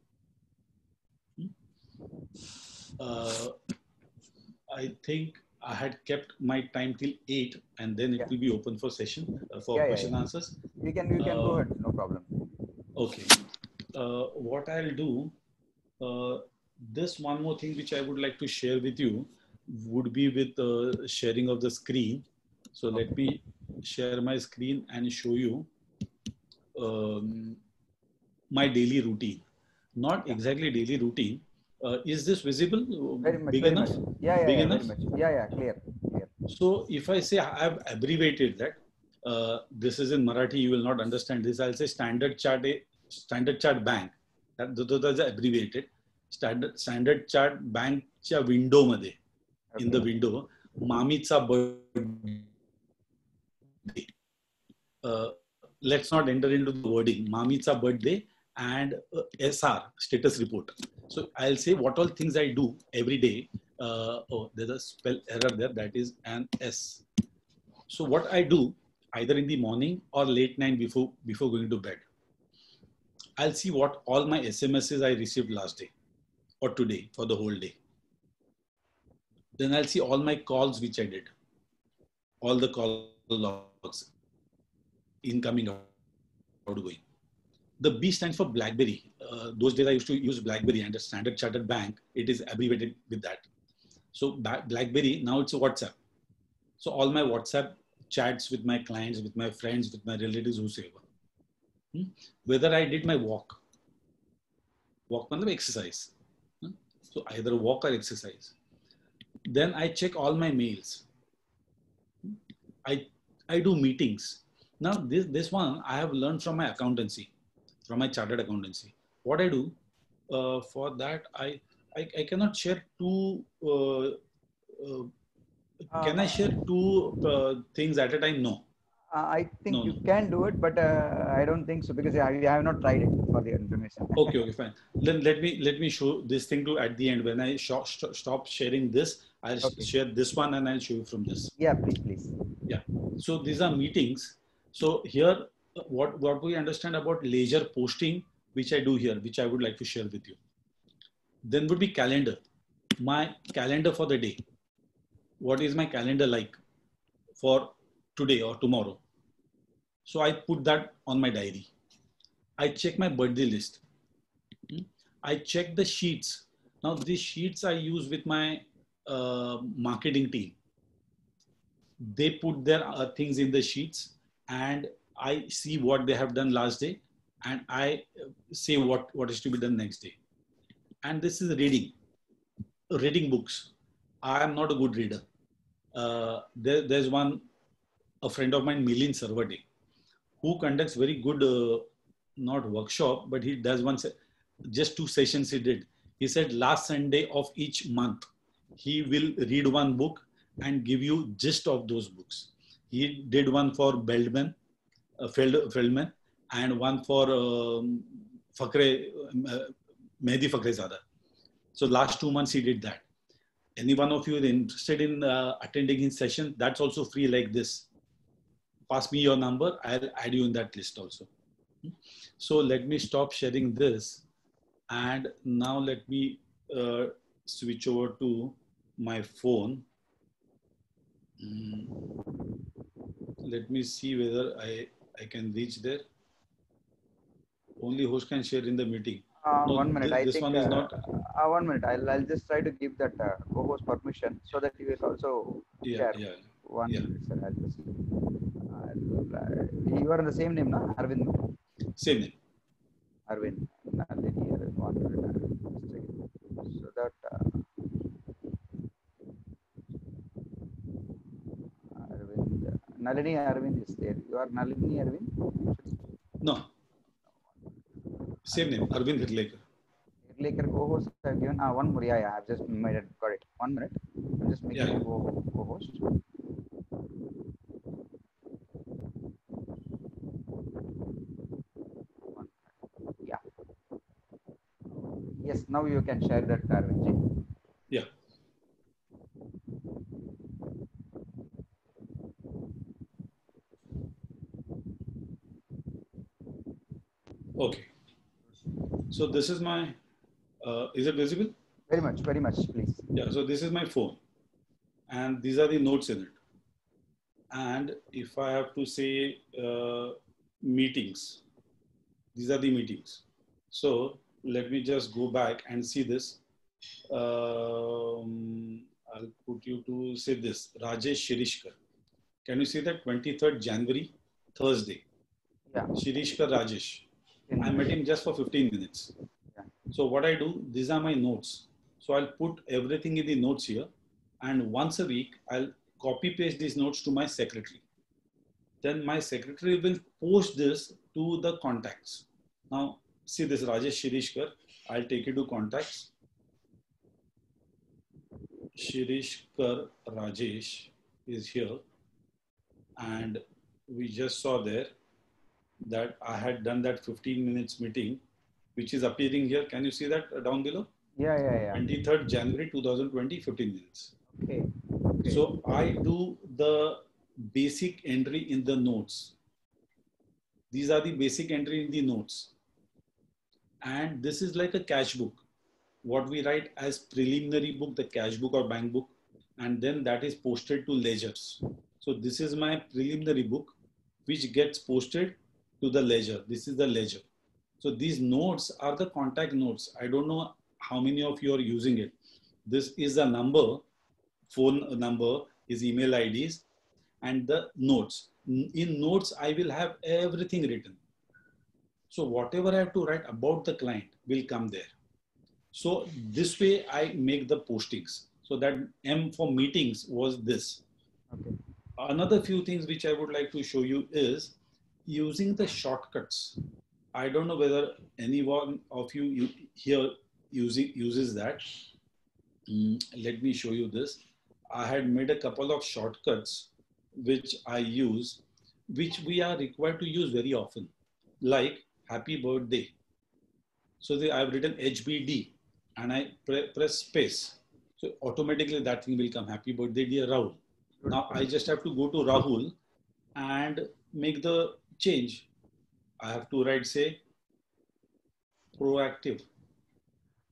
I think I had kept my time till 8, and then it will be open for session for question answers. You can go ahead, no problem. Okay. What I'll do, this one more thing which I would like to share with you would be with sharing of the screen. So let me share my screen and show you my daily routine. Not exactly daily routine. Is this visible? Very much. Big Very enough? much. Yeah, Big very enough? much. Yeah, clear. So if I say I have abbreviated that, this is in Marathi, you will not understand this. I'll say Standard Chart Bank. That's abbreviated. Standard Chart Bank च्या window मध्ये, in the window, मामीचा birthday. Let's not enter into the wording. Mami's birthday and SR, status report. So I'll say what all things I do every day. Oh, there's a spell error there. That is an S. So what I do either in the morning or late night before going to bed, I'll see what all my SMSs I received last day or today for the whole day. Then I'll see all my calls which I did, all the call logs, incoming, outgoing. The B stands for BlackBerry. Those days I used to use BlackBerry, and the Standard Chartered Bank, it is abbreviated with that. So BlackBerry, now it's a WhatsApp. So all my WhatsApp chats with my clients, with my friends, with my relatives, whosoever. Whether I did my walk means exercise. So either walk or exercise. Then I check all my mails. I do meetings. Now this one I have learned from my accountancy, from my chartered accountancy. What I do for that, I cannot share too Can I share two things at a time? No. I think No, you no. can do it, but I don't think so because I have not tried it for the information. Okay, okay, fine. Then let me show this thing to at the end. When I stop sharing this, I'll Okay. share this one and I'll show you from this. Yeah, please, please. Yeah. So these are meetings. So here, what we understand about leisure posting, which I do here, which I would like to share with you. Then would be calendar. My calendar for the day. What is my calendar like for today or tomorrow? So I put that on my diary. I check my birthday list. I check the sheets. Now these sheets I use with my marketing team. They put their things in the sheets, and I see what they have done last day, and I say what is to be done next day. And this is reading books. I am not a good reader. There's a friend of mine, Milind Sarvade, who conducts very good, not workshop, but he does just 2 sessions he did. He said last Sunday of each month, he will read one book and give you gist of those books. He did one for Feldman, and one for Mehdi Fakrezada. So last 2 months he did that. Any one of you is interested in attending his session, that's also free like this. Pass me your number, I'll add you in that list also. So let me stop sharing this. And now let me switch over to my phone. Let me see whether I can reach there. Only host can share in the meeting. No, 1 minute. I this think one is not. 1 minute. I'll just try to give that co-host permission so that he will also share. Yeah. 1 minute, sir. I'll just. You are in the same name, no? Arvind. Same name. Arvind. Nalini, Arvind. 1 minute. Arvind. So that. Arvind. Nalini Arvind is there. You are Nalini Arvind? No. Same name, Arvind Hirlekar. Hirlekar co-host I have given. 1 more. Yeah, I've just made it. Got it. 1 minute. I'm just making a co-host. Yeah. Yes, now you can share that, Arvind. Yeah. Okay. So this is my, is it visible? Very much, please. Yeah, so this is my phone. And these are the notes in it. And if I have to say meetings, these are the meetings. So let me just go back and see this. I'll put you to say this, Rajesh Shirishkar. Can you see that 23rd January, Thursday? Yeah. Shirishkar Rajesh. I met him just for 15 minutes. Yeah. So what I do, these are my notes. So I'll put everything in the notes here. And once a week, I'll copy paste these notes to my secretary. Then my secretary will post this to the contacts. Now, see this Rajesh Shirishkar. I'll take you to contacts. Shirishkar Rajesh is here. And we just saw there that I had done that 15 minutes meeting, which is appearing here. Can you see that down below? Yeah. 23rd January 2020, 15 minutes. Okay. So I do the basic entry in the notes. These are the basic entry in the notes. And this is like a cash book. What we write as preliminary book, the cash book or bank book, and then that is posted to ledgers. So this is my preliminary book, which gets posted to the ledger. This is the ledger. So these notes are the contact notes. I don't know how many of you are using it. This is a number, phone number, is email IDs, and the notes. In notes, I will have everything written. So whatever I have to write about the client will come there. So this way I make the postings. So that M for meetings was this. Okay. Another few things which I would like to show you is using the shortcuts. I don't know whether anyone of you here uses that. Let me show you this. I had made a couple of shortcuts which I use, which we are required to use very often, like happy birthday. So I've written HBD and I press space. So automatically that thing will come, happy birthday dear Rahul. Now I just have to go to Rahul and make the change. I have to write, say, proactive.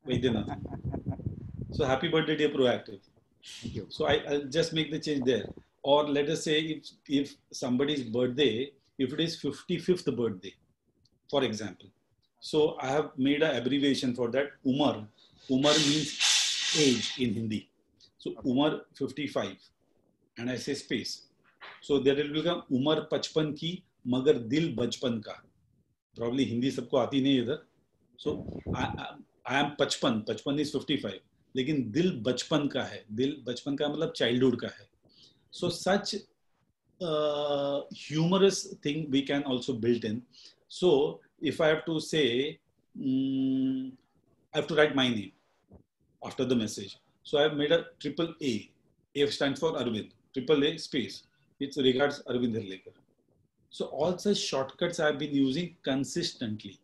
Vaidyanathan. So happy birthday dear proactive. So I'll just make the change there. Or let us say if somebody's birthday, if it is 55th birthday, for example. So I have made an abbreviation for that, Umar. Umar means age in Hindi. So Umar 55 and I say space. So there will become Umar 55 ki, magar dil bachpan ka. Probably Hindi sabko aati nahi idhar. So I am 55, 55 is 55. लेकिन दिल बचपन का है, दिल बचपन का मतलब childhood का है. So such humorous thing we can also build in. So if I have to say, I have to write my name after the message. So I have made a triple A. A stands for Arvind. Triple A space. It regards Arvind Hirlekar. So all such shortcuts I have been using consistently,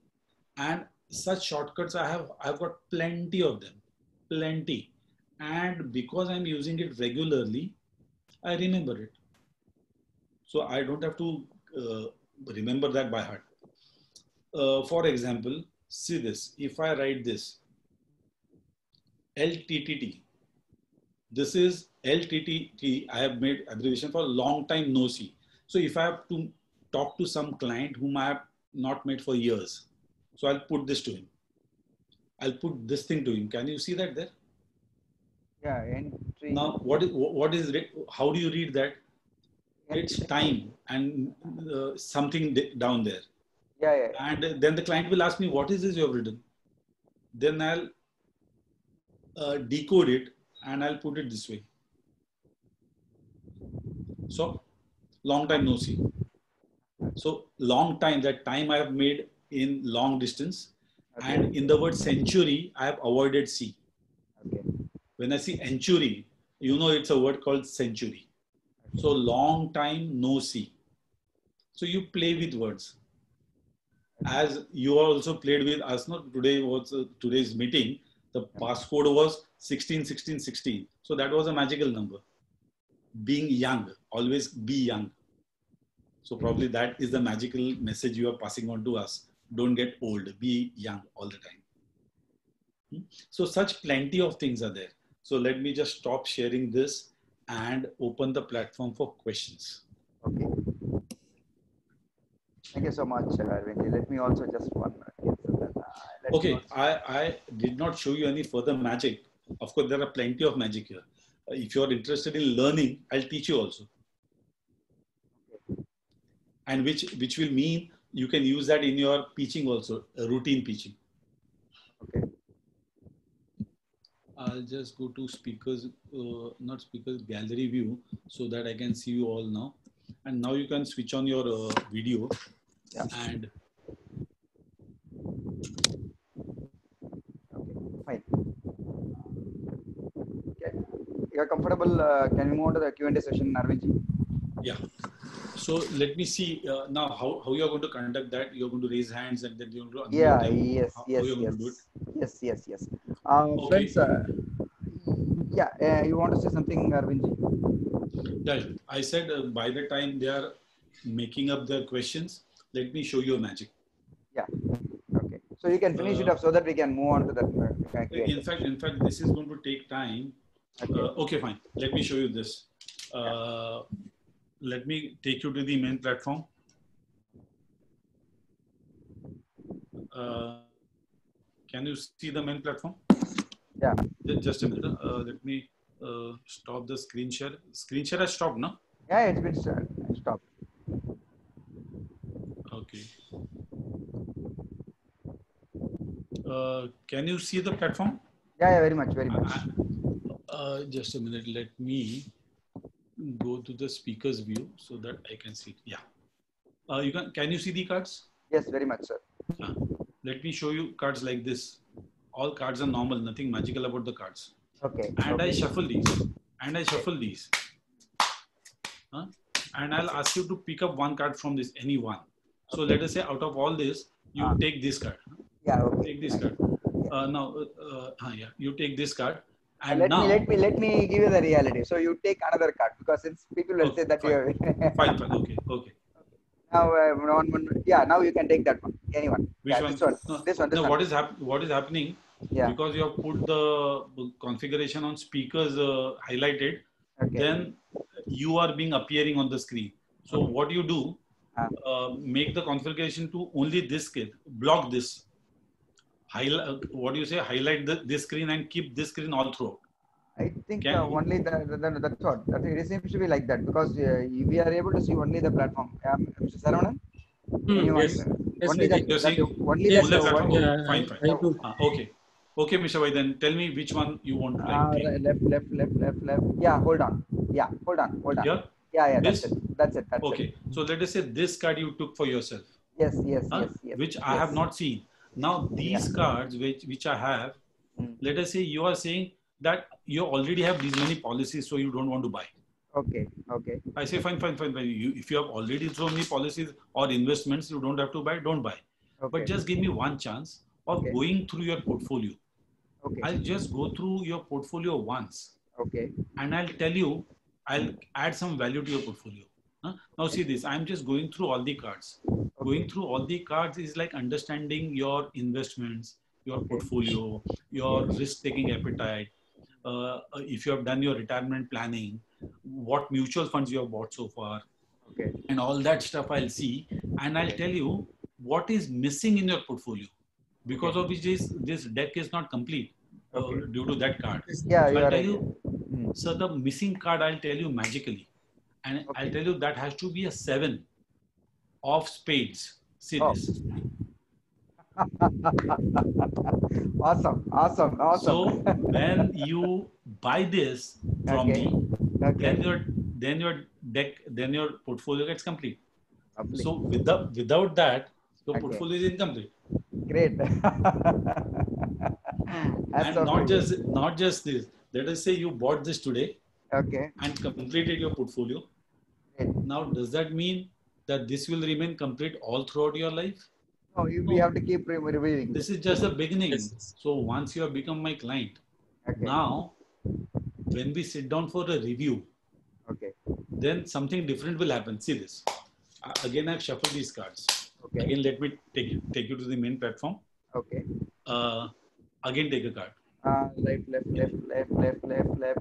and such shortcuts I've got plenty of them. Plenty. And because I'm using it regularly, I remember it. So I don't have to remember that by heart. For example, see this. If I write this, LTTT, this is LTTT. I have made abbreviation for long time no see. So if I have to talk to some client whom I have not met for years, so I'll put this to him. I'll put this thing to him. Can you see that there? Yeah, entry. Now, what is it? How do you read that? It's time and something down there. Yeah. And then the client will ask me, what is this you have written? Then I'll decode it and I'll put it this way. So, long time no see. So, long time, that time I have made in long distance. Okay. And in the word century, I have avoided C. Okay. When I see century, you know it's a word called century. Okay. So long time no see. So you play with words. As you also played with us, not today was today's meeting. The passcode was 161616. So that was a magical number. Being young, always be young. So probably that is the magical message you are passing on to us. Don't get old, be young all the time. So such plenty of things are there. So let me just stop sharing this and open the platform for questions. Okay. Thank you so much, Arvind. Let me also just one minute. Okay, I did not show you any further magic. Of course, there are plenty of magic here. If you are interested in learning, I'll teach you also. Okay. And which will mean you can use that in your pitching also, routine pitching. Okay. I'll just go to speakers, not speakers, gallery view, so that I can see you all now. And now you can switch on your video. Yeah. And okay, fine. Okay. You're comfortable? Can we move on to the Q&A session, Arvind? Yeah. So let me see now how you are going to conduct that. You're going to raise hands and then you're going to unmute them. Yes. Okay. Friends, you want to say something, Arvind? Yeah, I said by the time they are making up their questions, let me show you a magic. Yeah. Okay. So you can finish it up so that we can move on to that. In fact, this is going to take time. Okay, okay, fine. Let me show you this. Let me take you to the main platform. Can you see the main platform? Yeah. Just a minute. Let me stop the screen share. Screen share has stopped, no? Yeah, it's been stopped. Okay. Can you see the platform? Yeah, very much. Just a minute. Let me go to the speaker's view so that I can see it. Yeah. Can you see the cards? Yes, very much, sir. Let me show you cards like this. All cards are normal, nothing magical about the cards. Okay. And I shuffle these. and I shuffle these. And I'll ask you to pick up one card from this, any one. So let us say out of all this, you take this card. Yeah, okay. Take this card. Yeah, you take this card. And let now, me give you the reality. So you take another card, because since people will say that fine. you Fine. Okay. Now, now you can take that one. Anyone? Which yeah, one? This one. No, This one. This no, one. what is happening? Yeah. Because you have put the configuration on speakers highlighted, Okay. then you are being appearing on the screen. So what you do, make the configuration to only this screen, block this. What do you say? Highlight this screen and keep this screen all through. I think only that's what. It seems to be like that, because we are able to see only the platform. Mr. Saravanan? Yes. Only that. You're seeing Only yes, that. platform. Yeah, Fine. Okay. Okay, Mr. Vai, then tell me which one you want to Left. Yeah, hold on. Yeah, hold on. Yeah? Yeah, This? that's it. Okay. So let us say this card you took for yourself. Yes. Which I have not seen. Now these cards which I have, let us say you are saying that you already have these many policies, so you don't want to buy. Okay. I say fine. If you have already so many policies or investments, you don't have to buy, don't buy. Okay. But just give me one chance of going through your portfolio. Okay. I'll just go through your portfolio once. Okay. And I'll tell you, I'll add some value to your portfolio. Now see this, I'm just going through all the cards. Going through all the cards is like understanding your investments, your portfolio, your risk-taking appetite. If you have done your retirement planning, what mutual funds you have bought so far, and all that stuff I'll see, and I'll tell you what is missing in your portfolio, because of which this deck is not complete due to that card. Yeah, so you I'll are tell right. you, so the missing card I'll tell you magically, and I'll tell you that has to be a 7 of spades. See this. Awesome. So when you buy this from me, then your deck, then your portfolio gets complete. So without that, your portfolio is incomplete. Great. And not just this. Let us say you bought this today. And completed your portfolio. Now, does that mean that this will remain complete all throughout your life? No, we have to keep reviewing. This is just the beginning. Yes. So once you have become my client, now when we sit down for a review, then something different will happen. See this. Again, I've shuffled these cards. Again, let me take you to the main platform. Again, take a card. Right, left.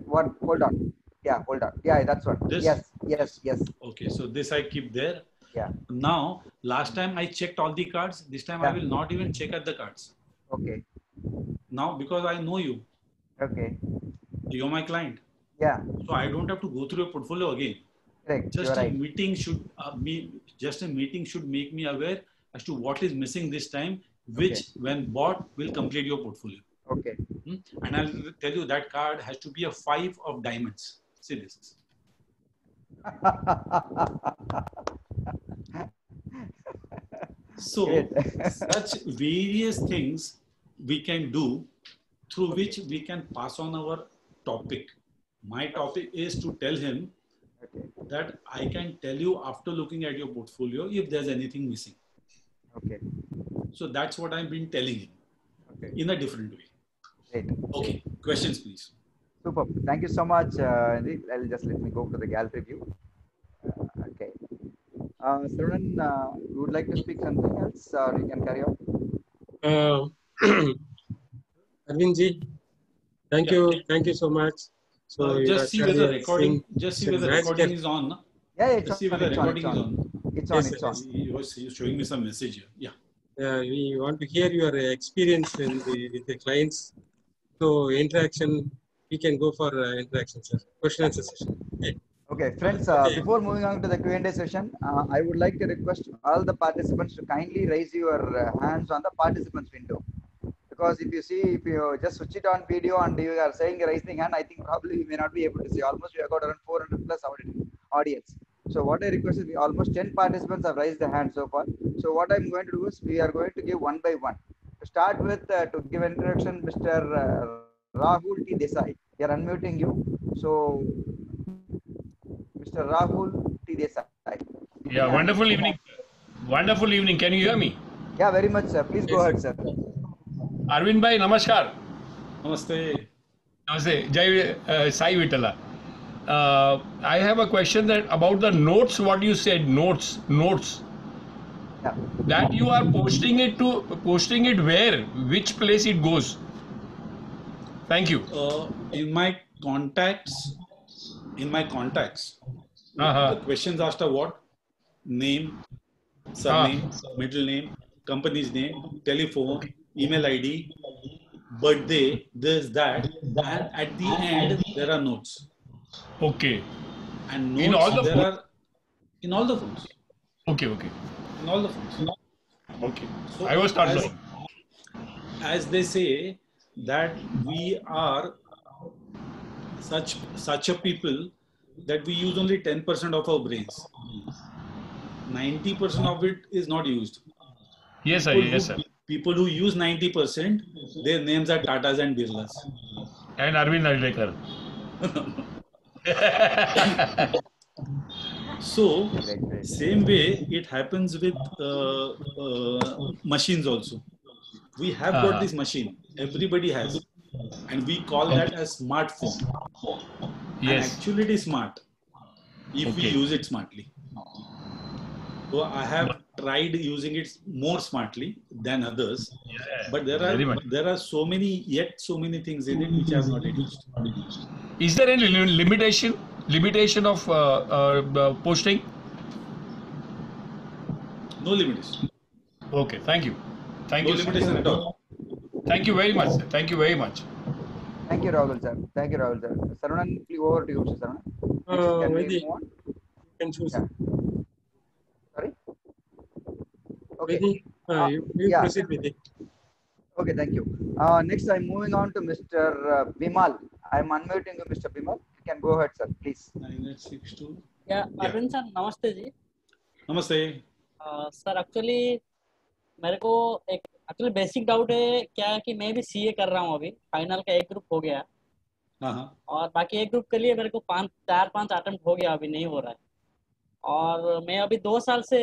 One. Hold on. Yeah, hold on. Yeah, that's one. This? Yes. Okay, so this I keep there. Yeah. Now, last time I checked all the cards. This time I will not even check at the cards. Okay. Now, because I know you. Okay. You're my client. Yeah. So I don't have to go through your portfolio again. Correct. Just a meeting should make me aware as to what is missing this time, which when bought will complete your portfolio. Okay. And I'll tell you that card has to be a 5 of diamonds. See this. So such various things we can do through which we can pass on our topic. My topic is to tell him that I can tell you after looking at your portfolio if there's anything missing. So that's what I've been telling him in a different way. Okay, questions please. Super. Thank you so much. I'll just let me go to the gallery view. Okay. Saravanan, you would like to speak something else, or you can carry on? Arvindji, thank you so much. So just see whether recording is on. No? Yeah, it's see whether recording is on. It's on. You're showing me some message here. Yeah. We want to hear your experience with the clients. So interaction, we can go for interaction, sir. Question answer session. Okay, friends, before moving on to the Q&A session, I would like to request all the participants to kindly raise your hands on the participants window. Because if you just switch it on video and you are saying raising hand, I think probably you may not be able to see. Almost we have got around 400 plus audience. So what I request is almost 10 participants have raised their hand so far. So what I'm going to do is we are going to give one by one. To start with, to give an introduction, Mr. Rahul T. Desai. We are unmuting you. So, Mr. Rahul T. Desai. Yeah, wonderful evening. Wonderful evening. Can you hear me? Yeah, very much, sir. Please go ahead, sir. Arvind bhai, namaskar. Namaste. Namaste. Jai Sai Vitala. I have a question that about the notes. What you said, notes. Yeah. That you are posting it where? Which place it goes? Thank you. In my contacts, Uh-huh. the questions asked are what? Name, surname, middle name, company's name, telephone, email ID, birthday, this, that, and at the end there are notes. Okay. And In notes all the there phones? are in all the phones. Okay. In all the phones. Okay. So I was not knowing. as they say that we are such a people that we use only 10% of our brains. 90% of it is not used. Yes, sir. People who use 90%, their names are Tatas and Birlas. And Arvind Naldekar. So, Great. same way it happens with machines also. We have got this machine. Everybody has. And we call that as smartphone. And Yes. actually it is smart if we use it smartly. So I have tried using it more smartly than others. Yeah, But there are so many things in it which I have not used. Is there any limitation of posting? No limitation. Okay, thank you. Thank No you, sir. limitation at all. Thank you very much, sir. Thank you very much. Thank you, Rahul, sir. Sarunan, please over to you, Mr. Sarunan. Next, can we Vedi, move on? you can choose. Yeah. Sorry? Okay. Vedi, you yeah. proceed with it. Okay, thank you. Next, I'm moving on to Mr. Bimal. I'm unmuting you, Mr. Bimal. You can go ahead, sir, please. 9862. Yeah, Arvind sir, नमस्ते जी. Namaste. Sir actually मेरे को एक actually basic doubt है क्या है कि मैं भी सीए कर रहा हूँ अभी. फाइनल का एक ग्रुप हो गया और बाकी एक ग्रुप के लिए मेरे को 4-5 अटेम्प्ट हो गया, अभी नहीं हो रहा है. और मैं अभी 2 साल से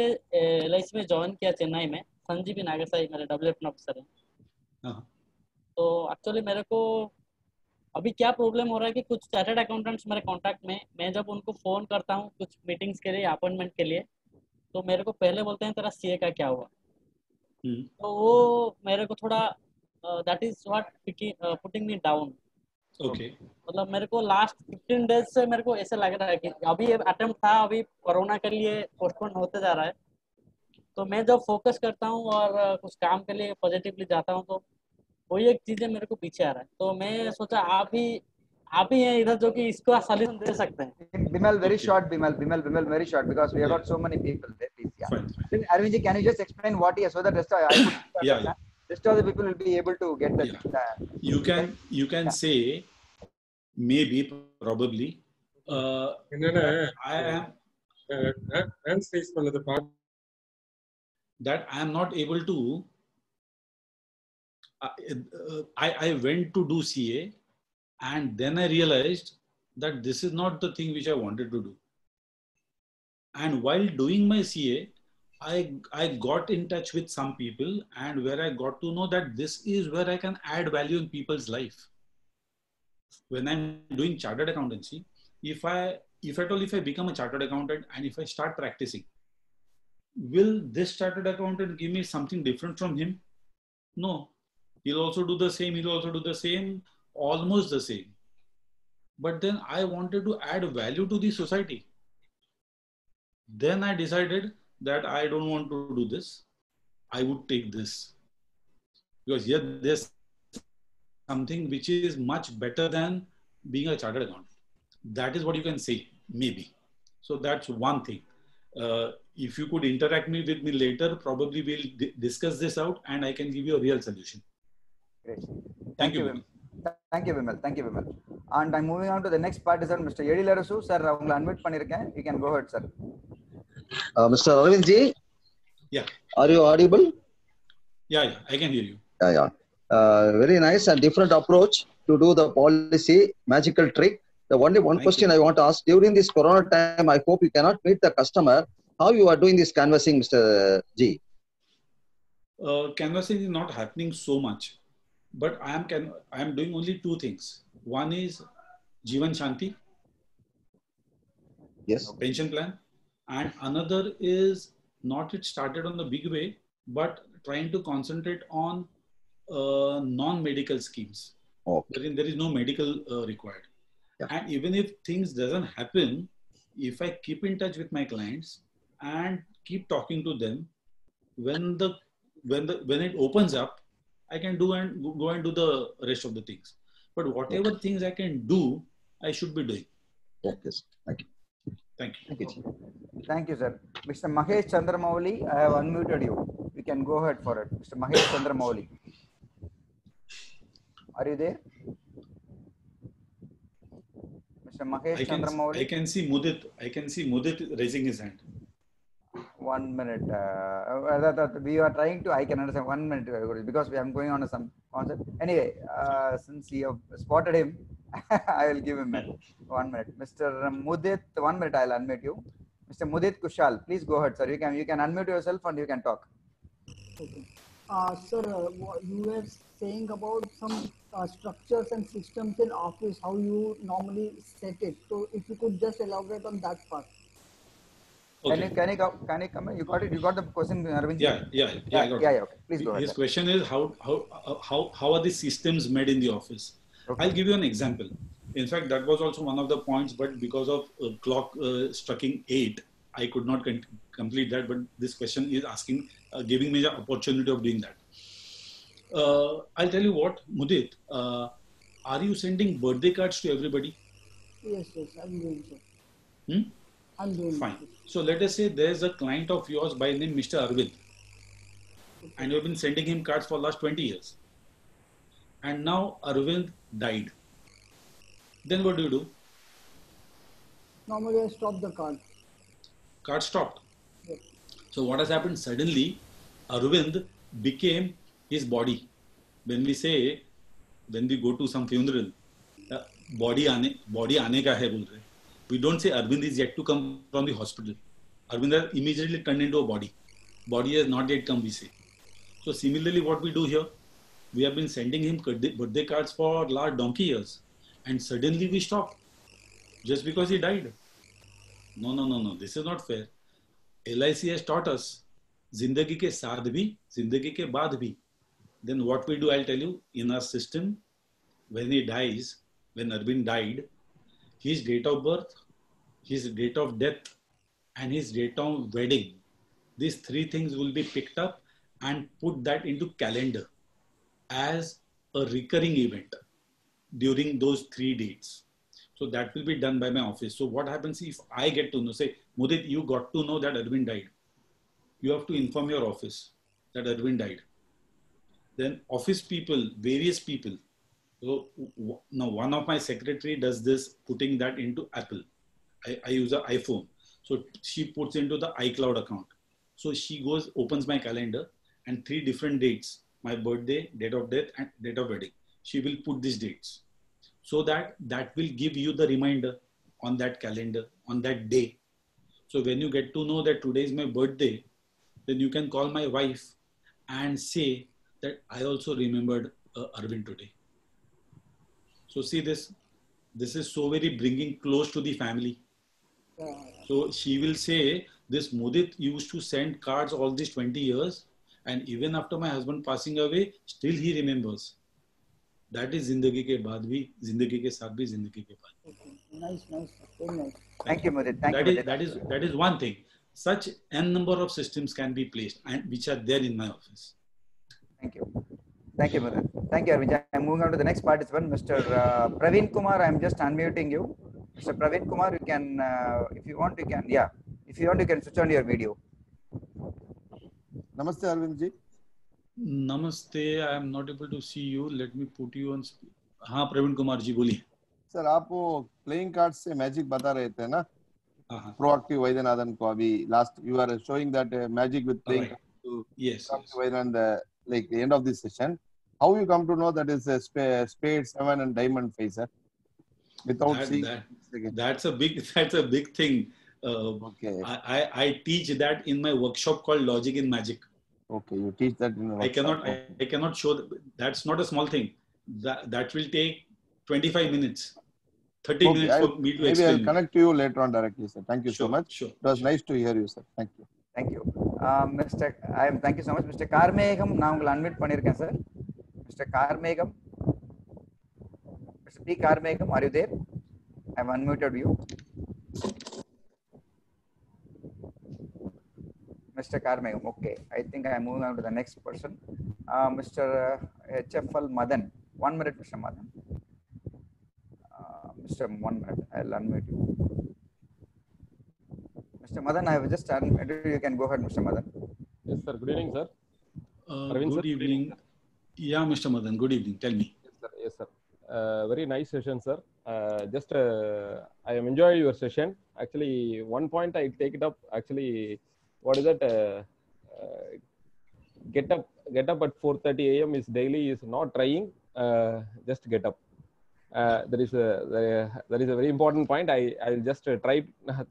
LIC में ज्वाइन किया चेन्नई में. संजीवी नागेसाई मेरे डेवलपमेंट ऑफिसर हैं. तो एक्चुअली मेरे को अभी क्या प्रॉब्लम हो रहा है कि कुछ चार्टर्ड अकाउंटेंट्स मेरे कांटेक्ट में, मैं जब उनको फ़ोन करता हूँ कुछ मीटिंग्स के लिए, अपॉइंटमेंट के लिए, तो मेरे को पहले बोलते हैं तेरा सीए का क्या हुआ. तो वो मेरे को थोड़ा that is what putting me down. Okay. मतलब मेरे को लास्ट 15 डेज से मेरे को ऐसे लग रहा है कि अभी अटेम्प्ट था, अभी कोरोना के लिए पोस्टपोन होते जा रहा है. तो मैं जब फोकस करता हूँ और कुछ काम के लिए पॉजिटिवली जाता हूँ तो वही एक चीजें मेरे को पीछे आ रहा है. तो मैं सोचा आप ही हैं इधर जो कि इसको सॉल्यूशन दे सकते हैं. Bimal, very short, Bimal, very short, because we have got so many people there, please. Yeah. Fine. Arvind ji, can you just explain what he has, so that rest I could rest of the people will be able to get that. You can say maybe, probably. I am faced one of the part that I am not able to. I went to do CA, and then I realized that this is not the thing which I wanted to do. And while doing my CA, I got in touch with some people, and where I got to know that this is where I can add value in people's life. When I'm doing chartered accountancy, if I become a chartered accountant and if I start practicing, will this chartered accountant give me something different from him? No. He'll also do the same, almost the same. But then I wanted to add value to the society. Then I decided that I don't want to do this. I would take this. Because here there's something which is much better than being a chartered accountant. That is what you can say, maybe. So that's one thing. If you could interact with me later, probably we'll discuss this out and I can give you a real solution. Great. Thank you, Bimal. And I'm moving on to the next participant, Mr. Edilarasu. Sir, unmute pannirken. You can go ahead, sir. Mr. Arvind ji? Yeah. Are you audible? Yeah, I can hear you. Yeah. Very nice and different approach. to do the policy magical trick. The only one question I want to ask, during this Corona time, I hope you cannot meet the customer. How you are doing this canvassing, Mr. G? Canvassing is not happening so much, but I am doing only two things. One is Jeevan Shanti, yes, pension plan, and another is not it started on the big way, but trying to concentrate on non-medical schemes. Okay. There is no medical required. Yeah. And even if things doesn't happen, if I keep in touch with my clients and keep talking to them, when it opens up, I can go and do the rest of the things. But whatever things I can do, I should be doing. Okay. Thank you. Thank you. Thank you. Thank you, sir. Mr. Mahesh Chandramouli, I have unmuted you. You can go ahead for it. Mr. Mahesh Chandramouli. Are you there? Mr. Mahesh Chandramouli. I can see Mudit raising his hand. 1 minute. We are trying to, I can understand 1 minute because we are going on some concept. Anyway, since you have spotted him, I will give him 1 minute. Mr. Mudit, 1 minute, I'll unmute you. Mr. Mudit Kushal, please go ahead, sir. You can unmute yourself and you can talk. Okay. Sir, you were saying about some structures and systems in office, how you normally set it. So if you could just elaborate on that part. Okay. Can you come? You got it. You got the question, Arvind? Yeah. Okay. Please go ahead. His question is how are these systems made in the office? Okay. I'll give you an example. In fact, that was also one of the points, but because of clock striking 8, I could not complete that. But this question is asking, giving me the opportunity of doing that. I'll tell you what, Mudit. Are you sending birthday cards to everybody? Yes, I'm doing so. I'm doing fine. So let us say there's a client of yours by name Mr. Arvind, and you've been sending him cards for the last 20 years. And now Arvind died. Then what do? Normally I stop the card. Card stopped. Yes. So what has happened? Suddenly, Arvind became his body. When we go to some funeral, body aane ka hai bol rahe. We don't say Arvind is yet to come from the hospital. Arvind has immediately turned into a body. Body has not yet come, we say. So similarly, what we do here, we have been sending him birthday cards for last donkey years. And suddenly we stop. Just because he died. No. This is not fair. LIC has taught us, Zindagi ke saath bhi, Zindagi ke baad bhi. Then what we do, I'll tell you, in our system, when he dies, when Arvind died, his date of birth, his date of death, and his date of wedding, these three things will be picked up and put that into calendar as a recurring event during those 3 dates. So that will be done by my office. So what happens if I get to know, say, Mudit, you got to know that Arvind died. You have to inform your office that Arvind died. Then office people, various people. So now one of my secretary does this, putting that into Apple. I use an iPhone. So she puts into the iCloud account. So she goes, opens my calendar and 3 different dates, my birthday, date of death and date of wedding. She will put these dates so that will give you the reminder on that calendar, on that day. So when you get to know that today is my birthday, then you can call my wife and say that I also remembered Arvind today. So see this is so very bringing close to the family. So she will say, this Mudit used to send cards all these 20 years and even after my husband passing away, still he remembers. That is Zindagi ke baad bhi, Zindagi ke saath bhi, Zindagi ke baad. Nice. Very nice. Thank you, Mudit. That is one thing. Such n number of systems can be placed and which are there in my office. Thank you. Thank you, Mudit. Thank you, Arvind. I'm moving on to the next participant, Mr. Praveen Kumar. I'm just unmuting you. Mr. Praveen Kumar, you can, if you want, you can, if you want, you can switch on your video. Namaste, Arvind ji. Namaste, I am not able to see you. Let me put you on speaker. हाँ, प्रवीण कुमार जी बोलिए. Sir आप वो playing card से magic बता रहे थे ना, proactive Vaidyanathan को. अभी last you are showing that magic with playing yes, Vaidyanath, like the end of this session. How you come to know that is a spade 7 and diamond 5, sir? Without seeing. That's a big thing. Okay. I teach that in my workshop called Logic in Magic. Okay, you teach that in a workshop. I cannot show. That's not a small thing. That will take 25 minutes, 30 minutes for me to explain. Maybe I'll connect to you later on directly, sir. Thank you so much. Sure. It was nice to hear you, sir. Thank you. Thank you. Thank you so much. Mr. Karmegam, நான் உங்களை unmute பண்ணிருக்கேன் sir. Mr. Karmegam. Mr. P. Karmegam, are you there? I have unmuted you. Mr. Karmegam, okay. I think I am moving on to the next person. Mr. HFL Madan. 1 minute, Mr. Madan. Mr. 1 minute. I'll unmute you. Mr. Madan, I have just unmuted you. You can go ahead, Mr. Madan. Yes, sir. Good evening, sir. Good evening. Yeah, Mr. Madan. Good evening. Tell me. Yes, sir. Very nice session, sir. I am enjoying your session. Actually, one point I take it up. Actually, what is that? Get up at 4:30 a.m. is daily is not trying. Just get up. There is a very important point. I will just try,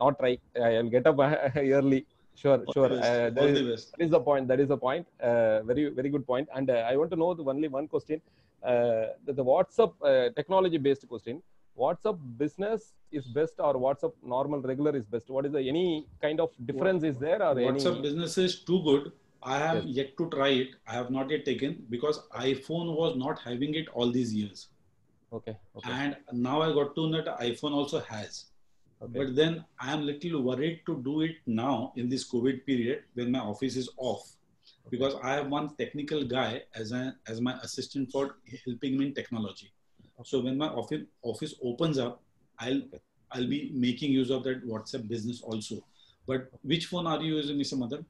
not try. I will get up early. Sure. That is the point. Very good point. And I want to know only one question. The WhatsApp technology-based question. WhatsApp business is best or WhatsApp normal regular is best? What is any kind of difference is there? Or WhatsApp business is too good. I have yet to try it. I have not yet taken because iPhone was not having it all these years. Okay. And now I got to know that iPhone also has. Okay. But then I am little worried to do it now in this COVID period when my office is off. Because I have one technical guy as my assistant for helping me in technology. So when my office opens up, I'll be making use of that WhatsApp business also. But which phone are you using, Mr. Madan?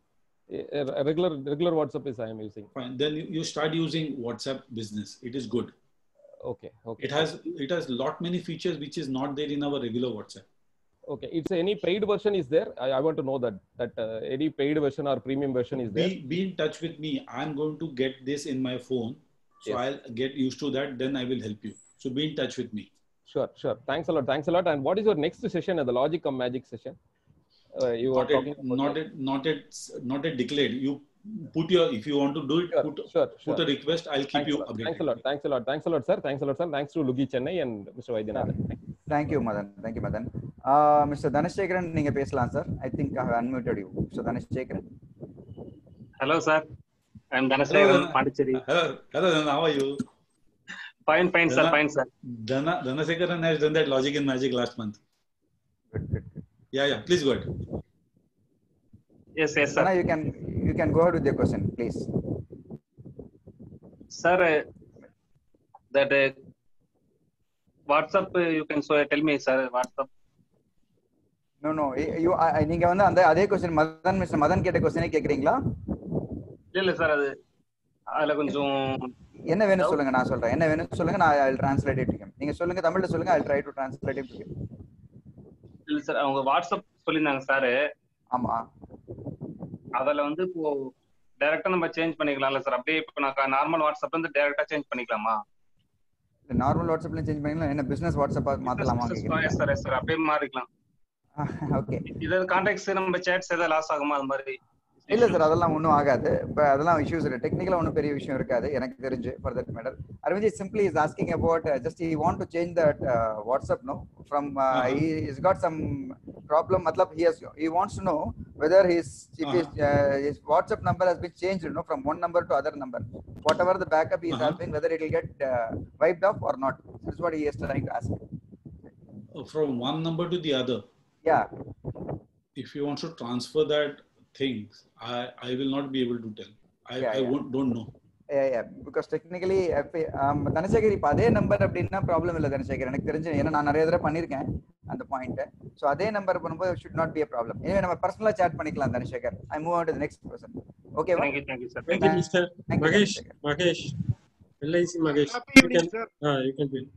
Regular WhatsApp is I am using. Fine. Then you start using WhatsApp business. It is good. Okay. It has lot many features which is not there in our regular WhatsApp. Okay. It's any paid version is there? I want to know that any paid version or premium version is there. Be in touch with me. I'm going to get this in my phone. So I'll get used to that. Then I will help you. So be in touch with me. Sure. Thanks a lot. And what is your next session at the Logic cum Magic session? You are talking not yet declared. You put your, if you want to do it, put a request. I'll keep you updated. Thanks a lot, sir. Thanks to Lugi Chennai and Mr. Vaidyanathan. Thank you, Madan. Mr. Dhanasekaran, நீங்க பேசலாம் sir. I think I have unmuted you. Mr. Dhanasekaran. Hello, sir. I am Dhanasekaran, Pondicherry. Hello, how are you? Fine, sir. Dhanasekaran has done that Logic in Magic last month. Good. Yeah. Please go ahead. Yes, sir. Dana, you can go ahead with your question, please. Sir, that WhatsApp, you can tell me, sir, WhatsApp. No. நீங்க வந்து அந்த அதே question mister Madan கேட்ட क्वेश्चनே கேக்குறீங்களா? இல்ல sir, அதுல கொஞ்சம் என்ன வேணும் சொல்லுங்க, நான் சொல்றேன். என்ன வேணும் சொல்லுங்க, நான் I'll translate it to him. நீங்க சொல்லுங்க, தமிழ்ல சொல்லுங்க, I'll try to translate it to him. இல்ல சார், அவங்க வாட்ஸ்அப் சொல்லிருந்தாங்க சார். ஆமா. அதுல வந்து இப்போ டைரக்டா நம்ம சேஞ்ச் பண்ணிக்கலாம்ல சார்? அப்படியே இப்போ நான் நார்மல் வாட்ஸ்அப்ல இருந்து டைரக்டா சேஞ்ச் பண்ணிக்கலாமா? நார்மல் வாட்ஸ்அப்ல சேஞ்ச் பண்ணிக்கலாம். என்ன பிசினஸ் வாட்ஸ்அப்பா மாத்தலாமா கேக்குறீங்க? சார் அப்படியே மாறிக்கலாம். ஓகே. இது கான்டாக்ட்ஸ் நம்ம சேட்ஸ் ஏதாவது லாஸ் ஆகுமா அது மாதிரி? இல்ல சார், அதெல்லாம் ஒன்றும் ஆகாது. இப்போ அதெல்லாம் இஷ்யூஸ் இல்லை. டெக்னிக்கலா ஒன்றும் பெரிய விஷயம் இருக்காது எனக்கு தெரிஞ்சு. For that matter Arvind simply is asking about just he want to change that WhatsApp no from he's got some problem. matlab he wants to know whether his WhatsApp number has been changed from one number to other number. Whatever the backup he is having, whether it will get wiped off or not. That's what he is trying to ask. From one number to the other. Yeah. If you want to transfer that things, I will not be able to tell. I don't know. Yeah. Because technically, Dhanasekar இப்போ அதே number அப்படின்னா problem இல்லை தனசேகர், எனக்கு தெரிஞ்சு. ஏன்னா நான் நிறைய தடவை பண்ணியிருக்கேன் அந்த பாயிண்ட். ஸோ அதே நம்பர் பண்ணும்போது should not be a problem. எனவே நம்ம பர்சனலாக chat பண்ணிக்கலாம் Dhanasekar. I move on to the next person. Okay. Thank you, sir. Thank you, Mr. Magesh. LIC Magesh. Happy evening, sir. You can begin.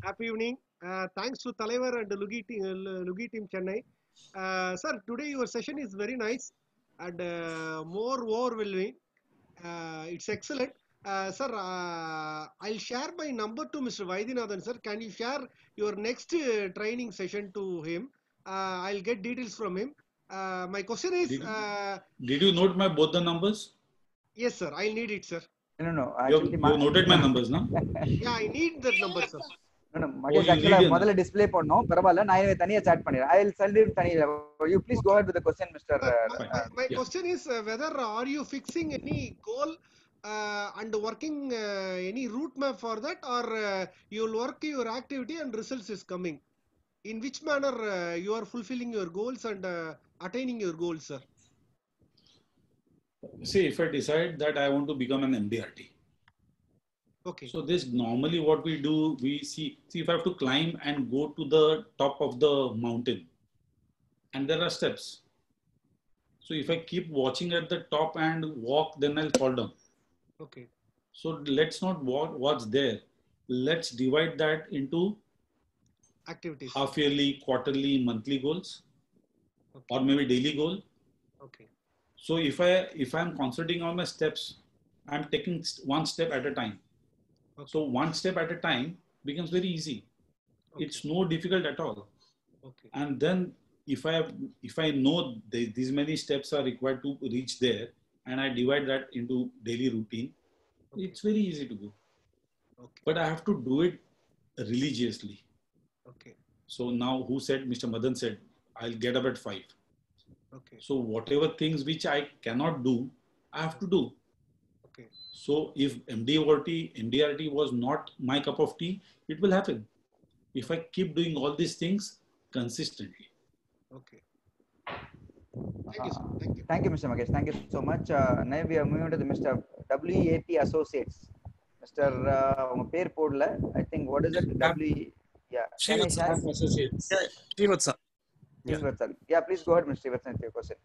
Happy evening. Thanks to Talaivar and Lugi team Chennai. Sir, today your session is very nice and more overwhelming. It's excellent. Sir, I'll share my number to Mr. Vaidyanathan, sir. Can you share your next training session to him? I'll get details from him. My question is... Did you note my both the numbers? Yes, sir. I'll need it, sir. No. Actually, you noted my numbers, no? Yeah, I need that number, sir. No, Magesh, actually, முதல்ல display பண்ணோம். பரவாயில்ல, நான் இவன் தனியா chat பண்ணிடுறேன். I'll send it தனியா. You please go ahead with the question, Mr. My question is whether are you fixing any goal and working any route map for that, or you'll work your activity and results is coming? In which manner you are fulfilling your goals and attaining your goals, sir? See, if I decide that I want to become an MDRT. Okay. So this normally what we do, we see if I have to climb and go to the top of the mountain, and there are steps. So if I keep watching at the top and walk, then I'll fall down. Okay. So let's not watch there. Let's divide that into activities, half yearly, quarterly, monthly goals, or maybe daily goal. Okay. So if I'm concentrating on my steps, I'm taking one step at a time. Okay. So one step at a time becomes very easy. Okay. It's no difficult at all. Okay. And then if I know these many steps are required to reach there, and I divide that into daily routine, okay, it's very easy to go. Okay. But I have to do it religiously. Okay. So now who said, Mr. Madan said, I'll get up at 5. Okay. So whatever things which I cannot do, I have to do. Okay. So if MDRT was not my cup of tea, it will happen. If I keep doing all these things consistently. Okay. Thank you, sir. Thank you. Thank you, Mr. Magesh. Thank you so much. Now we are moving to the Mr. WAP Associates. Mr. Pair Podla, I think, what is it? Srivatsa Associates. Yeah, Srivatsa. Yeah, please go ahead, Mr. Srivatsa, with your question.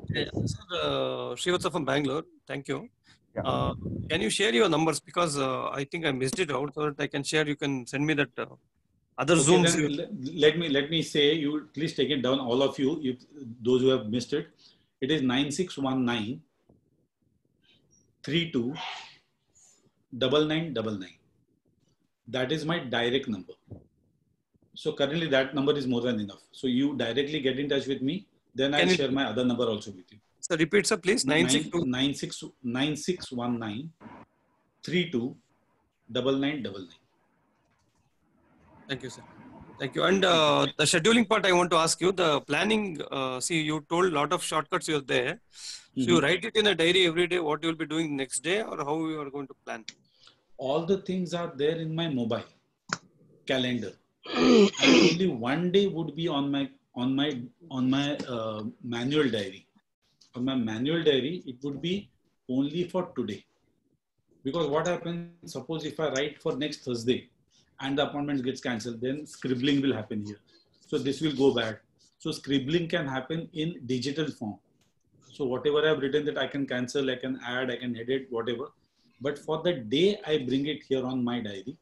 Srivatsa from Bangalore. Thank you. Yeah. Can you share your numbers? Because I think I missed it out, so that I can share. You can send me that other okay, Zooms. Let me say, you please take it down, all of you, if those who have missed it. It is 9619 32 9999. That is my direct number. So currently that number is more than enough. So you directly get in touch with me, then I'll share my other number also with you. So repeat, sir, please. 9619 32 9999. Thank you, sir. Thank you. And the scheduling part, I want to ask you, the planning, see, you told a lot of shortcuts you're there. So you write it in a diary every day, what you will be doing next day, or how you are going to plan? All the things are there in my mobile calendar. And only one day would be on my manual diary. On my manual diary, it would be only for today. Because what happens, suppose if I write for next Thursday and the appointment gets cancelled, then scribbling will happen here. So this will go bad. So scribbling can happen in digital form. So whatever I've written that I can cancel, I can add, I can edit, whatever. But for the day, I bring it here on my diary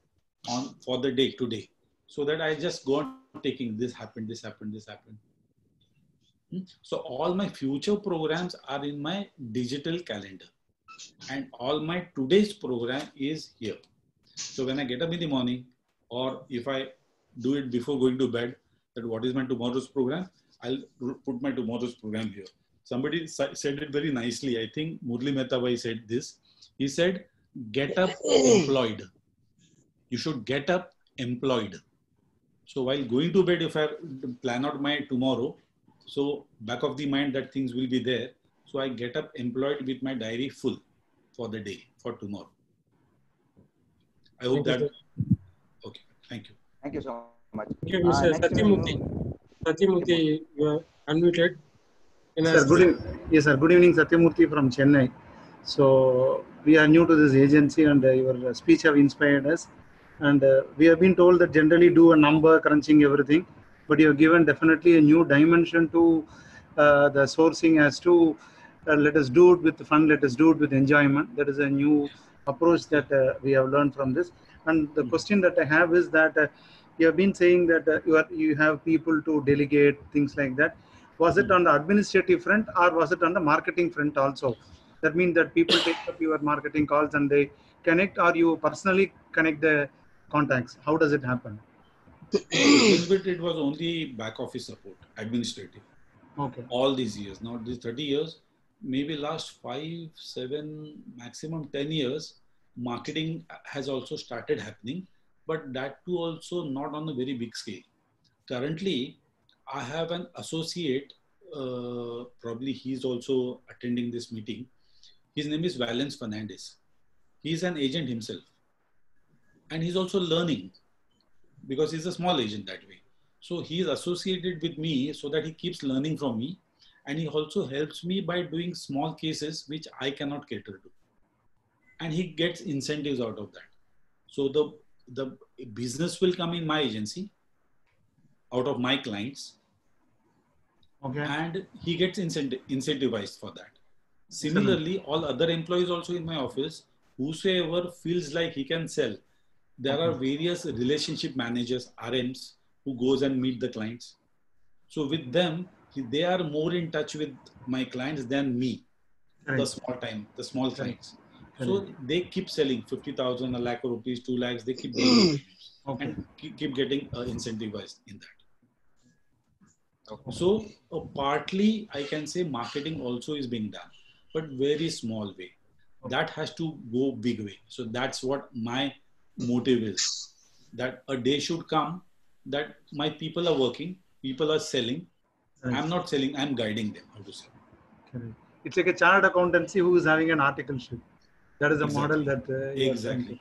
for the day today. So that I just go on taking this happened, this happened, this happened. So all my future programs are in my digital calendar. And all my today's program is here. So when I get up in the morning, or if I do it before going to bed, that what is my tomorrow's program, I'll put my tomorrow's program here. Somebody said it very nicely. I think Murli Mehta Bhai said this. He said, get up employed. You should get up employed. So while going to bed, if I plan out my tomorrow, so back of the mind that things will be there. So I get up employed with my diary full for the day, for tomorrow. I hope that. Okay, thank you. Thank you so much. Thank you, Mr. Satyamurthy. Satyamurthy, you are unmuted. Sir, yes, sir. Good evening, Satyamurthy from Chennai. So we are new to this agency, and your speech have inspired us. And we have been told that generally do a number crunching everything, but you have given definitely a new dimension to the sourcing as to let us do it with fun, let us do it with enjoyment. That is a new approach that we have learned from this. And the question that I have is that you have been saying that you have people to delegate, things like that. Was it on the administrative front, or was it on the marketing front also? That means that people take up your marketing calls and they connect, or you personally connect the contacts? How does it happen? Begin with, it was only back office support, administrative. Okay. All these years, not these 30 years, maybe last 5, 7, maximum 10 years, marketing has also started happening, but that too also not on a very big scale. Currently, I have an associate, probably he's also attending this meeting. His name is Valence Fernandez. He's an agent himself. And he's also learning because he's a small agent that way. So he is associated with me so that he keeps learning from me. And he also helps me by doing small cases which I cannot cater to. And he gets incentives out of that. So the business will come in my agency, out of my clients. Okay. And he gets incentivized for that. Similarly, all other employees also in my office, whosoever feels like he can sell, there are various relationship managers, RMs, who goes and meet the clients. So with them, they are more in touch with my clients than me, the small clients. So they keep selling 50,000, a lakh rupees, 2 lakhs, they keep doing and keep getting incentivized in that. So partly I can say marketing also is being done, but very small way. That has to go big way. So that's what my motive is, that a day should come that my people are working, people are selling. I'm not selling, I'm guiding them how to sell. It's like a chartered accountancy who is having an articleship. That is a model that exactly.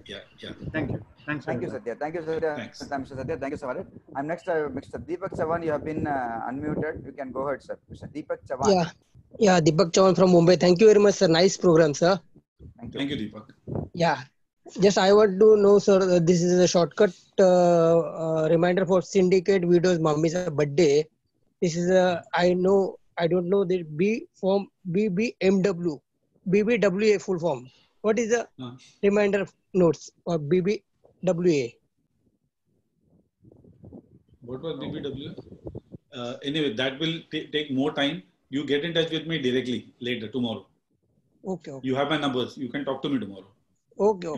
Yeah. Thank you. Thanks. Thank you, Satya. Thank you, Satya. Thanks. Mr. Satya. Thank you so much. I'm next, Mr. Deepak Chavan. You have been unmuted. You can go ahead, sir. Mr. Deepak Chavan. Yeah, Deepak Chavan from Mumbai. Thank you very much, sir. Nice program, sir. Thank you, Deepak. Yeah. Just I want to know, sir, this is a shortcut reminder for Syndicate Videos Mummy's birthday. This is I don't know the B form BBMW. BBWA full form. What is the reminder notes or BBWA? What was BBWA? Anyway, that will take more time. You get in touch with me directly later, tomorrow. Okay. You have my numbers. You can talk to me tomorrow. Okay.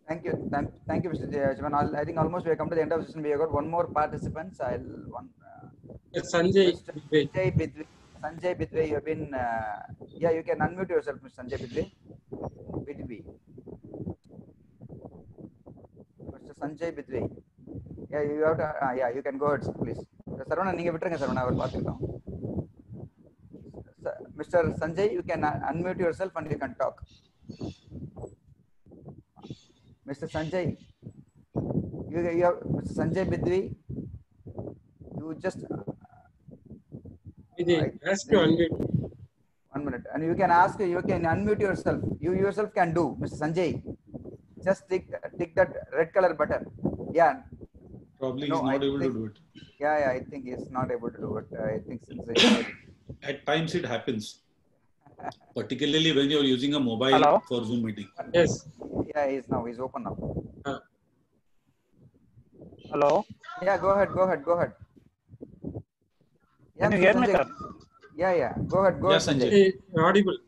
Thank you. Thank you, Mr. Jayajaman. I think almost we have come to the end of the session. We have got one more participant. Sanjay Bidwe. Sanjay Bidwe, you have been, you can unmute yourself, Mr. Sanjay Bidwe. Mr. Sanjay Bidwe. Yeah, you have to, you can go ahead, please. Sarvana, you can Sarvana. Mr. Sanjay, you can unmute yourself and you can talk. Mr. Sanjay, you have, Mr. Sanjay Bidwe, you just... ask to unmute. 1 minute. And you can unmute yourself. You yourself can do, Mr. Sanjay. Just tick that red color button. Yeah. Probably he's not able to do it. Yeah, I think he's not able to do it. I think since at times it happens. Particularly when you're using a mobile for Zoom meeting. Yes. Yeah, he's open now. Hello. Yeah, go ahead. Can you hear me, sir? Yeah. Go ahead, Sanjay. Audible.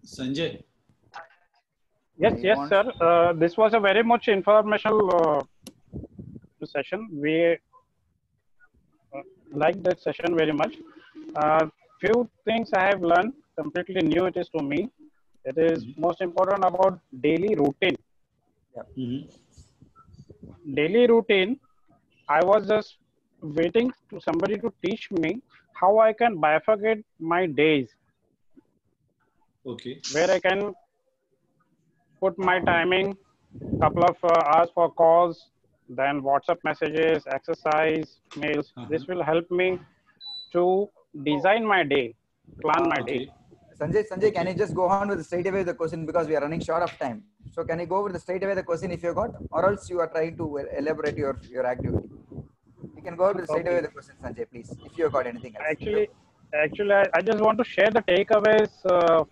Sanjay. Yes, sir. This was a very much informational session. We like that session very much. Few things I have learned completely new. It is to me. It is most important about daily routine. Daily routine. I was just waiting to somebody to teach me how I can bifurcate my days. Okay. Where I can put my timing, couple of hours for calls, then WhatsApp messages, exercise, mails. This will help me to design my day, plan my day. Sanjay, can you just go on with straight away the question because we are running short of time. So can you go with straight away the question if you got, or else you are trying to elaborate your activity? You can go with straight away the question, Sanjay, please, if you got anything else. Actually, I just want to share the takeaways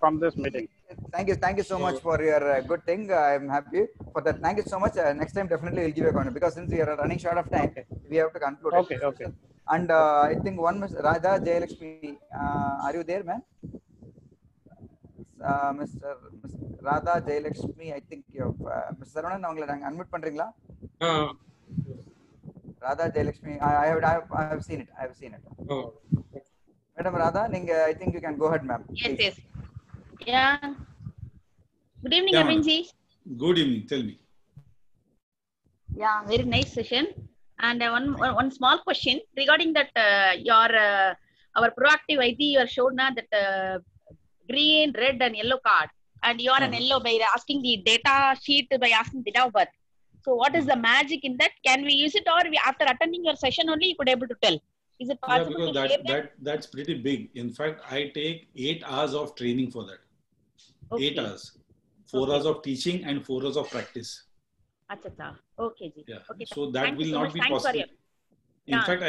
from this meeting. Thank you so much for your good thing. I'm happy for that. Thank you so much. Next time definitely we'll give you a comment because since we are running short of time, we have to conclude. Okay. And I think one Radha Jayalakshmi, are you there, man? Mr. Radha Jayalakshmi, I think you have Mr. Saravanan, avangala unmute பண்றீங்களா? Radha Jayalakshmi, I have seen it. Oh. Madam Radha, I think you can go ahead, ma'am. Yes, yes. Yeah. Good evening, Arvindji. Good evening. Tell me. Yeah, very nice session. And one small question regarding that our proactive ID you are shown now that green, red, and yellow card, and you are an yellow by asking the data sheet by asking the date of birth. So, what is the magic in that? Can we use it, or after attending your session only you could able to tell? Is it possible because to share that? that's pretty big. In fact, I take 8 hours of training for that. Okay. 8 hours, 4 hours of teaching and 4 hours of practice. Achha. Okay, ji. Yeah. Okay. So that Thank will you so not much. be Thanks possible. In Yeah, fact,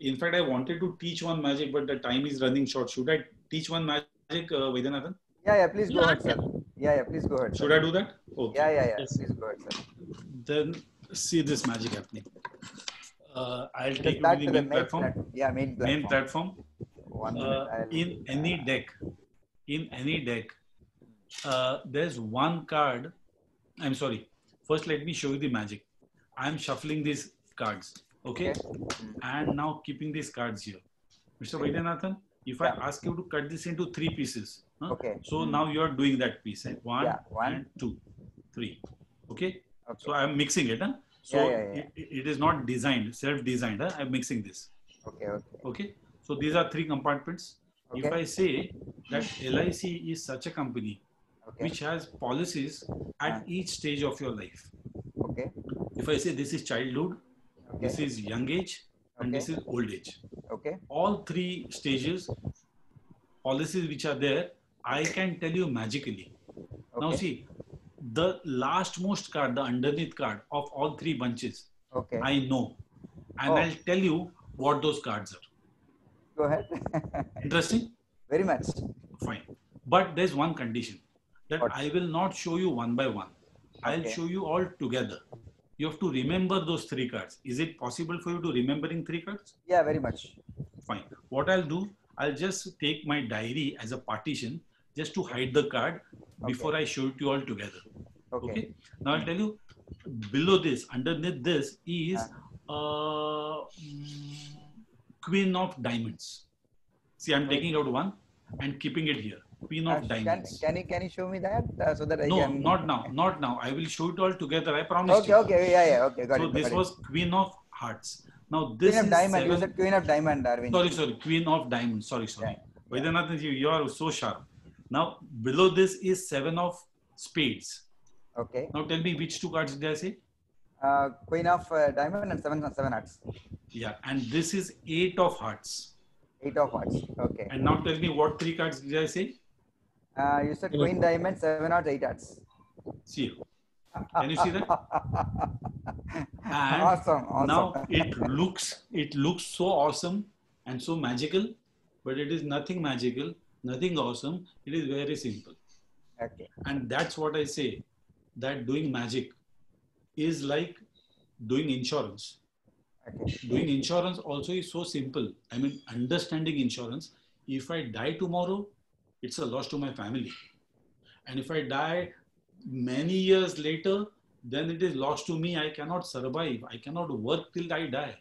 in fact, I wanted to teach one magic, but the time is running short. Should I teach one magic, Vaidyanathan? Yeah, please go ahead, sir. Yeah, please go ahead. Should I do that? Okay. Yeah. Yes. Please go ahead, sir. Then see this magic happening. I'll take you back to to the the main platform. main platform. One minute, In any deck, there's one card. I'm sorry. First, let me show you the magic. I'm shuffling these cards, okay? And now keeping these cards here. Mr. Vaidyanathan, if I ask you to cut this into 3 pieces, okay. So now you are doing that piece, right? One and 2, 3, okay? So I'm mixing it, huh? So it is not designed, self-designed. Huh? I'm mixing this. Okay. So these are 3 compartments. If I say that LIC is such a company which has policies at each stage of your life. Okay. If I say this is childhood, this is young age, and this is old age. Okay. All 3 stages, policies which are there, I can tell you magically. Now see, the lastmost card, the underneath card of all 3 bunches, I know. And I'll tell you what those cards are. Go ahead. Interesting? Very much. Fine. But there's one condition, that I will not show you one by one. I'll show you all together. You have to remember those 3 cards. Is it possible for you to remembering 3 cards? Yeah, very much. Fine. What I'll do, I'll just take my diary as a partition just to hide the card before I show it to you all together. Okay. Now I'll tell you, below this, underneath this is Queen of Diamonds. See, I'm taking out one and keeping it here. Queen of Diamonds. Can you show me that so that I can? Not now. I will show it all together. I promise. Okay. Yeah. Okay. Got it. So this was Queen of Hearts. Now this Queen of is Diamond. You said Queen of Diamond, Arvind. Sorry. Queen of Diamonds. Sorry. Vaidyanathan ji, you are so sharp. Now below this is 7 of Spades. Okay. Now tell me which 2 cards did I say? Queen of Diamond and 7 hearts. Yeah, and this is 8 of Hearts. 8 of Hearts. Okay. And now tell me what 3 cards did I say? You said Queen Diamond, 7 hearts, 8 hearts. See, can you see that? And awesome. Now it looks so awesome and so magical, but it is nothing magical, nothing awesome. It is very simple. Okay. And that's what I say, that doing magic is like doing insurance. Okay. Doing insurance also is so simple. I mean, understanding insurance. If I die tomorrow, it's a loss to my family. And if I die many years later, then it is loss to me. I cannot survive. I cannot work till I die.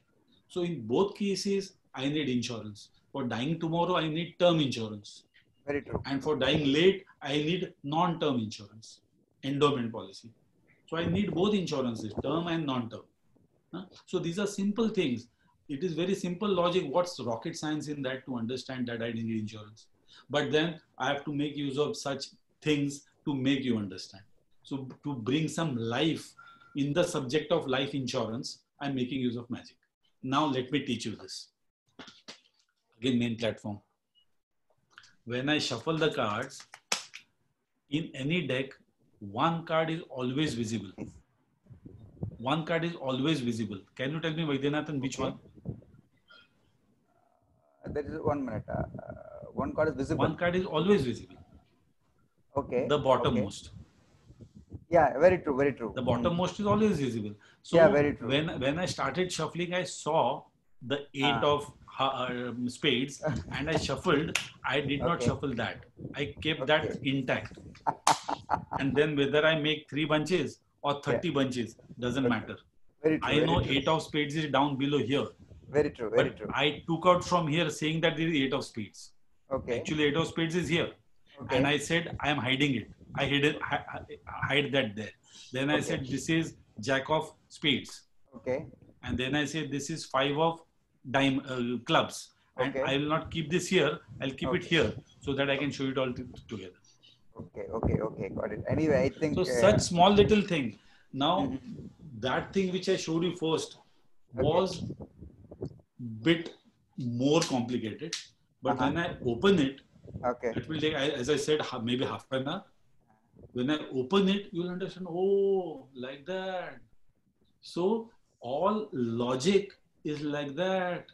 So in both cases, I need insurance. For dying tomorrow, I need term insurance. Very true. And for dying late, I need non-term insurance, endowment policy. So I need both insurances, term and non-term. So these are simple things. It is very simple logic. What's rocket science in that to understand that I need insurance? But then I have to make use of such things to make you understand. So to bring some life in the subject of life insurance, I'm making use of magic. Now let me teach you this. Again, main platform. When I shuffle the cards, in any deck, one card is always visible. One card is always visible. Can you tell me, Vaidyanathan, which one? There is 1 minute. One card is visible. One card is always visible. Okay. The bottommost. Okay. Yeah, very true. Very true. The bottommost is always visible. So yeah, very true. When I started shuffling, I saw the 8 of spades and I shuffled, I did not shuffle that. I kept that intact. And then whether I make 3 bunches or 30 bunches, doesn't matter. Very true, I know 8 of spades is down below here. Very true, very true. I took out from here saying that there is 8 of spades. Okay. Actually, 8 of spades is here. Okay. And I said, I am hiding it. I hide that there. Then I said, this is Jack of spades. Okay. And then I said, this is 5 of clubs. And I will not keep this here. I'll keep it here so that I can show it all together. Okay. Got it. Anyway, I think... So such small little thing. Now, that thing which I showed you first was bit more complicated. But when I open it, it will take, as I said, maybe half an hour. When I open it, you will understand, oh, like that. So all logic is like that.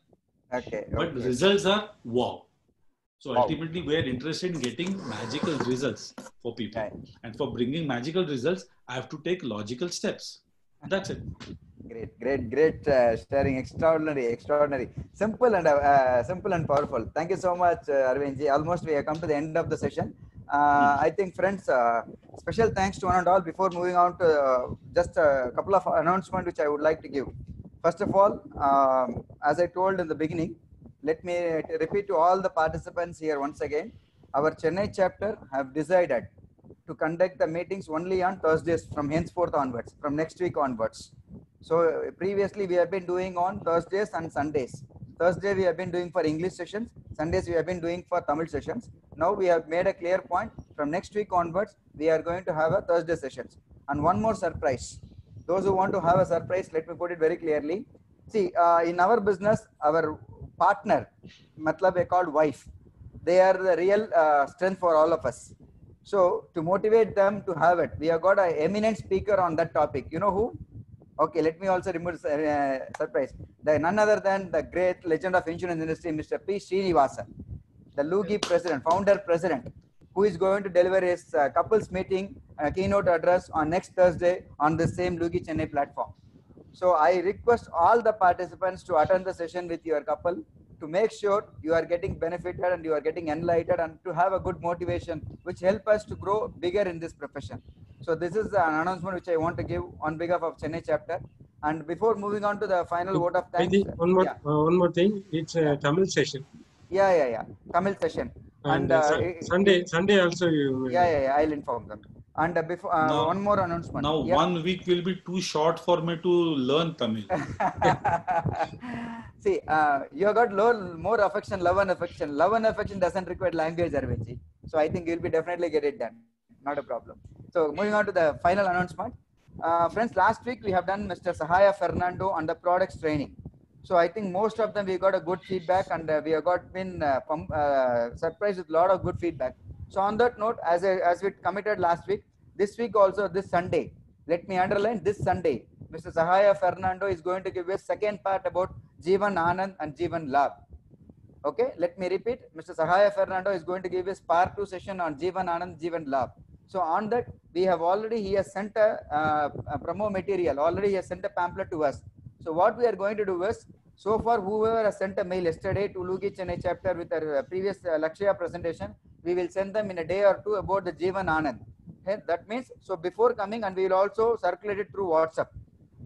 But results are wow. So ultimately, we are interested in getting magical results for people. And for bringing magical results, I have to take logical steps. That's it. Great sharing. Extraordinary. Simple and powerful. Thank you so much, Arvind ji. Almost we have come to the end of the session. I think, friends, special thanks to one and all. Before moving on to just a couple of announcements which I would like to give. First of all, as I told in the beginning, let me repeat to all the participants here once again. Our Chennai chapter have decided to conduct the meetings only on Thursdays from henceforth onwards, from next week onwards. So previously we have been doing on Thursdays and Sundays. Thursday we have been doing for English sessions. Sundays we have been doing for Tamil sessions. Now we have made a clear point. From next week onwards, we are going to have a Thursday sessions. And one more surprise. Those who want to have a surprise, let me put it very clearly. See, in our business, our partner, matlab I called wife, they are the real strength for all of us. So to motivate them to have it, we have got an eminent speaker on that topic. You know who? Okay, let me also remove surprise. None other than the great legend of insurance industry, Mr. P. Srinivasan, the Lugi president, founder president, who is going to deliver his couples meeting keynote address on next Thursday on the same Lugi Chennai platform. So I request all the participants to attend the session with your couple to make sure you are getting benefited and you are getting enlightened and to have a good motivation which help us to grow bigger in this profession. So this is an announcement which I want to give on behalf of Chennai chapter. And before moving on to the final vote of thanks, one more thing. It's a Tamil session. Yeah. Tamil session. And Sunday also you. Yeah. I'll inform them. And before one more announcement. Now 1 week will be too short for me to learn Tamil. See, you got more affection, love and affection. Love and affection doesn't require language, Arvindji. So I think you'll be definitely get it done. Not a problem. So moving on to the final announcement. Friends, last week we have done Mr. Sahaya Fernando on the products training. So I think most of them we got a good feedback and we have been surprised with a lot of good feedback. So on that note, as we committed last week, this week also this Sunday, let me underline this Sunday, Mr. Sahaya Fernando is going to give a second part about Jeevan Anand and Jeevan Labh. Okay, let me repeat. Mr. Sahaya Fernando is going to give his part 2 session on Jeevan Anand, Jeevan Labh. So on that, he has sent a promo material. Already he has sent a pamphlet to us. So what we are going to do is, so far whoever has sent a mail yesterday to Lugi Chennai chapter with their previous Lakshya presentation, we will send them in a day or two about the Jeevan Anand. Okay? That means, so before coming, and we will also circulate it through WhatsApp.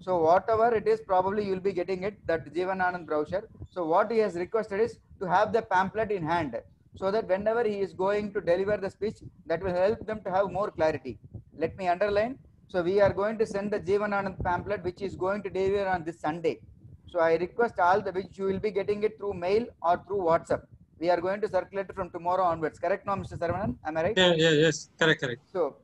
So whatever it is, probably you will be getting it, that Jeevan Anand brochure. So what he has requested is to have the pamphlet in hand, so that whenever he is going to deliver the speech, that will help them to have more clarity. Let me underline. So we are going to send the Jeevan Anand pamphlet, which is going to deliver on this Sunday. So I request all the which you will be getting it through mail or through WhatsApp. We are going to circulate it from tomorrow onwards. Correct now, Mr. Saravanan? Am I right? Yes. Correct. So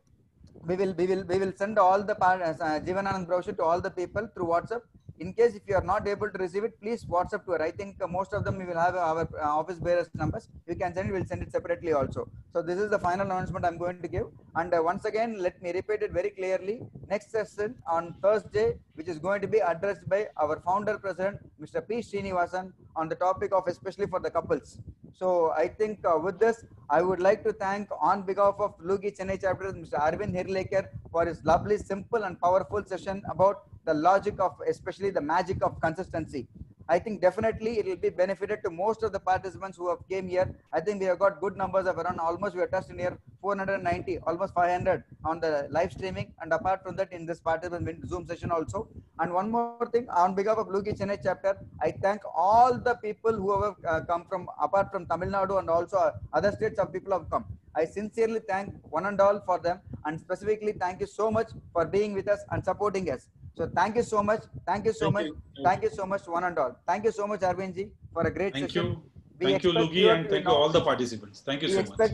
we will send all the Jeevan Anand brochure to all the people through WhatsApp. In case if you are not able to receive it, please WhatsApp to her. I think most of them we will have our office bearers numbers. You can send it, we'll send it separately also. So this is the final announcement I'm going to give. And once again, let me repeat it very clearly. Next session on Thursday, which is going to be addressed by our founder president, Mr. P. Srinivasan, on the topic of especially for the couples. So I think with this, I would like to thank on behalf of Lugi Chennai chapter, Mr. Arvind Hirlekar for his lovely, simple and powerful session about the logic of, especially the magic of consistency. I think definitely it will be benefited to most of the participants who have came here. I think we have got good numbers of around almost we are touched near 490, almost 500 on the live streaming, and apart from that in this participant Zoom session also. And one more thing, on behalf of Lugi Chennai chapter, I thank all the people who have come from apart from Tamil Nadu and also other states of people have come. I sincerely thank one and all for them, and specifically thank you so much for being with us and supporting us. So thank you so much. Thank you so much. Thank you so much, one and all. Thank you so much, Arvindji, for a great session. Thank you, Lugi, and thank you all the participants. Thank you so much.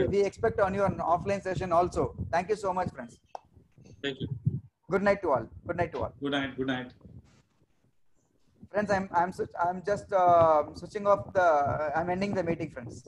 We expect on your offline session also. Thank you so much, friends. Thank you. Good night to all. Good night to all. Good night. Good night. Friends, I'm just switching off the. I'm ending the meeting, friends.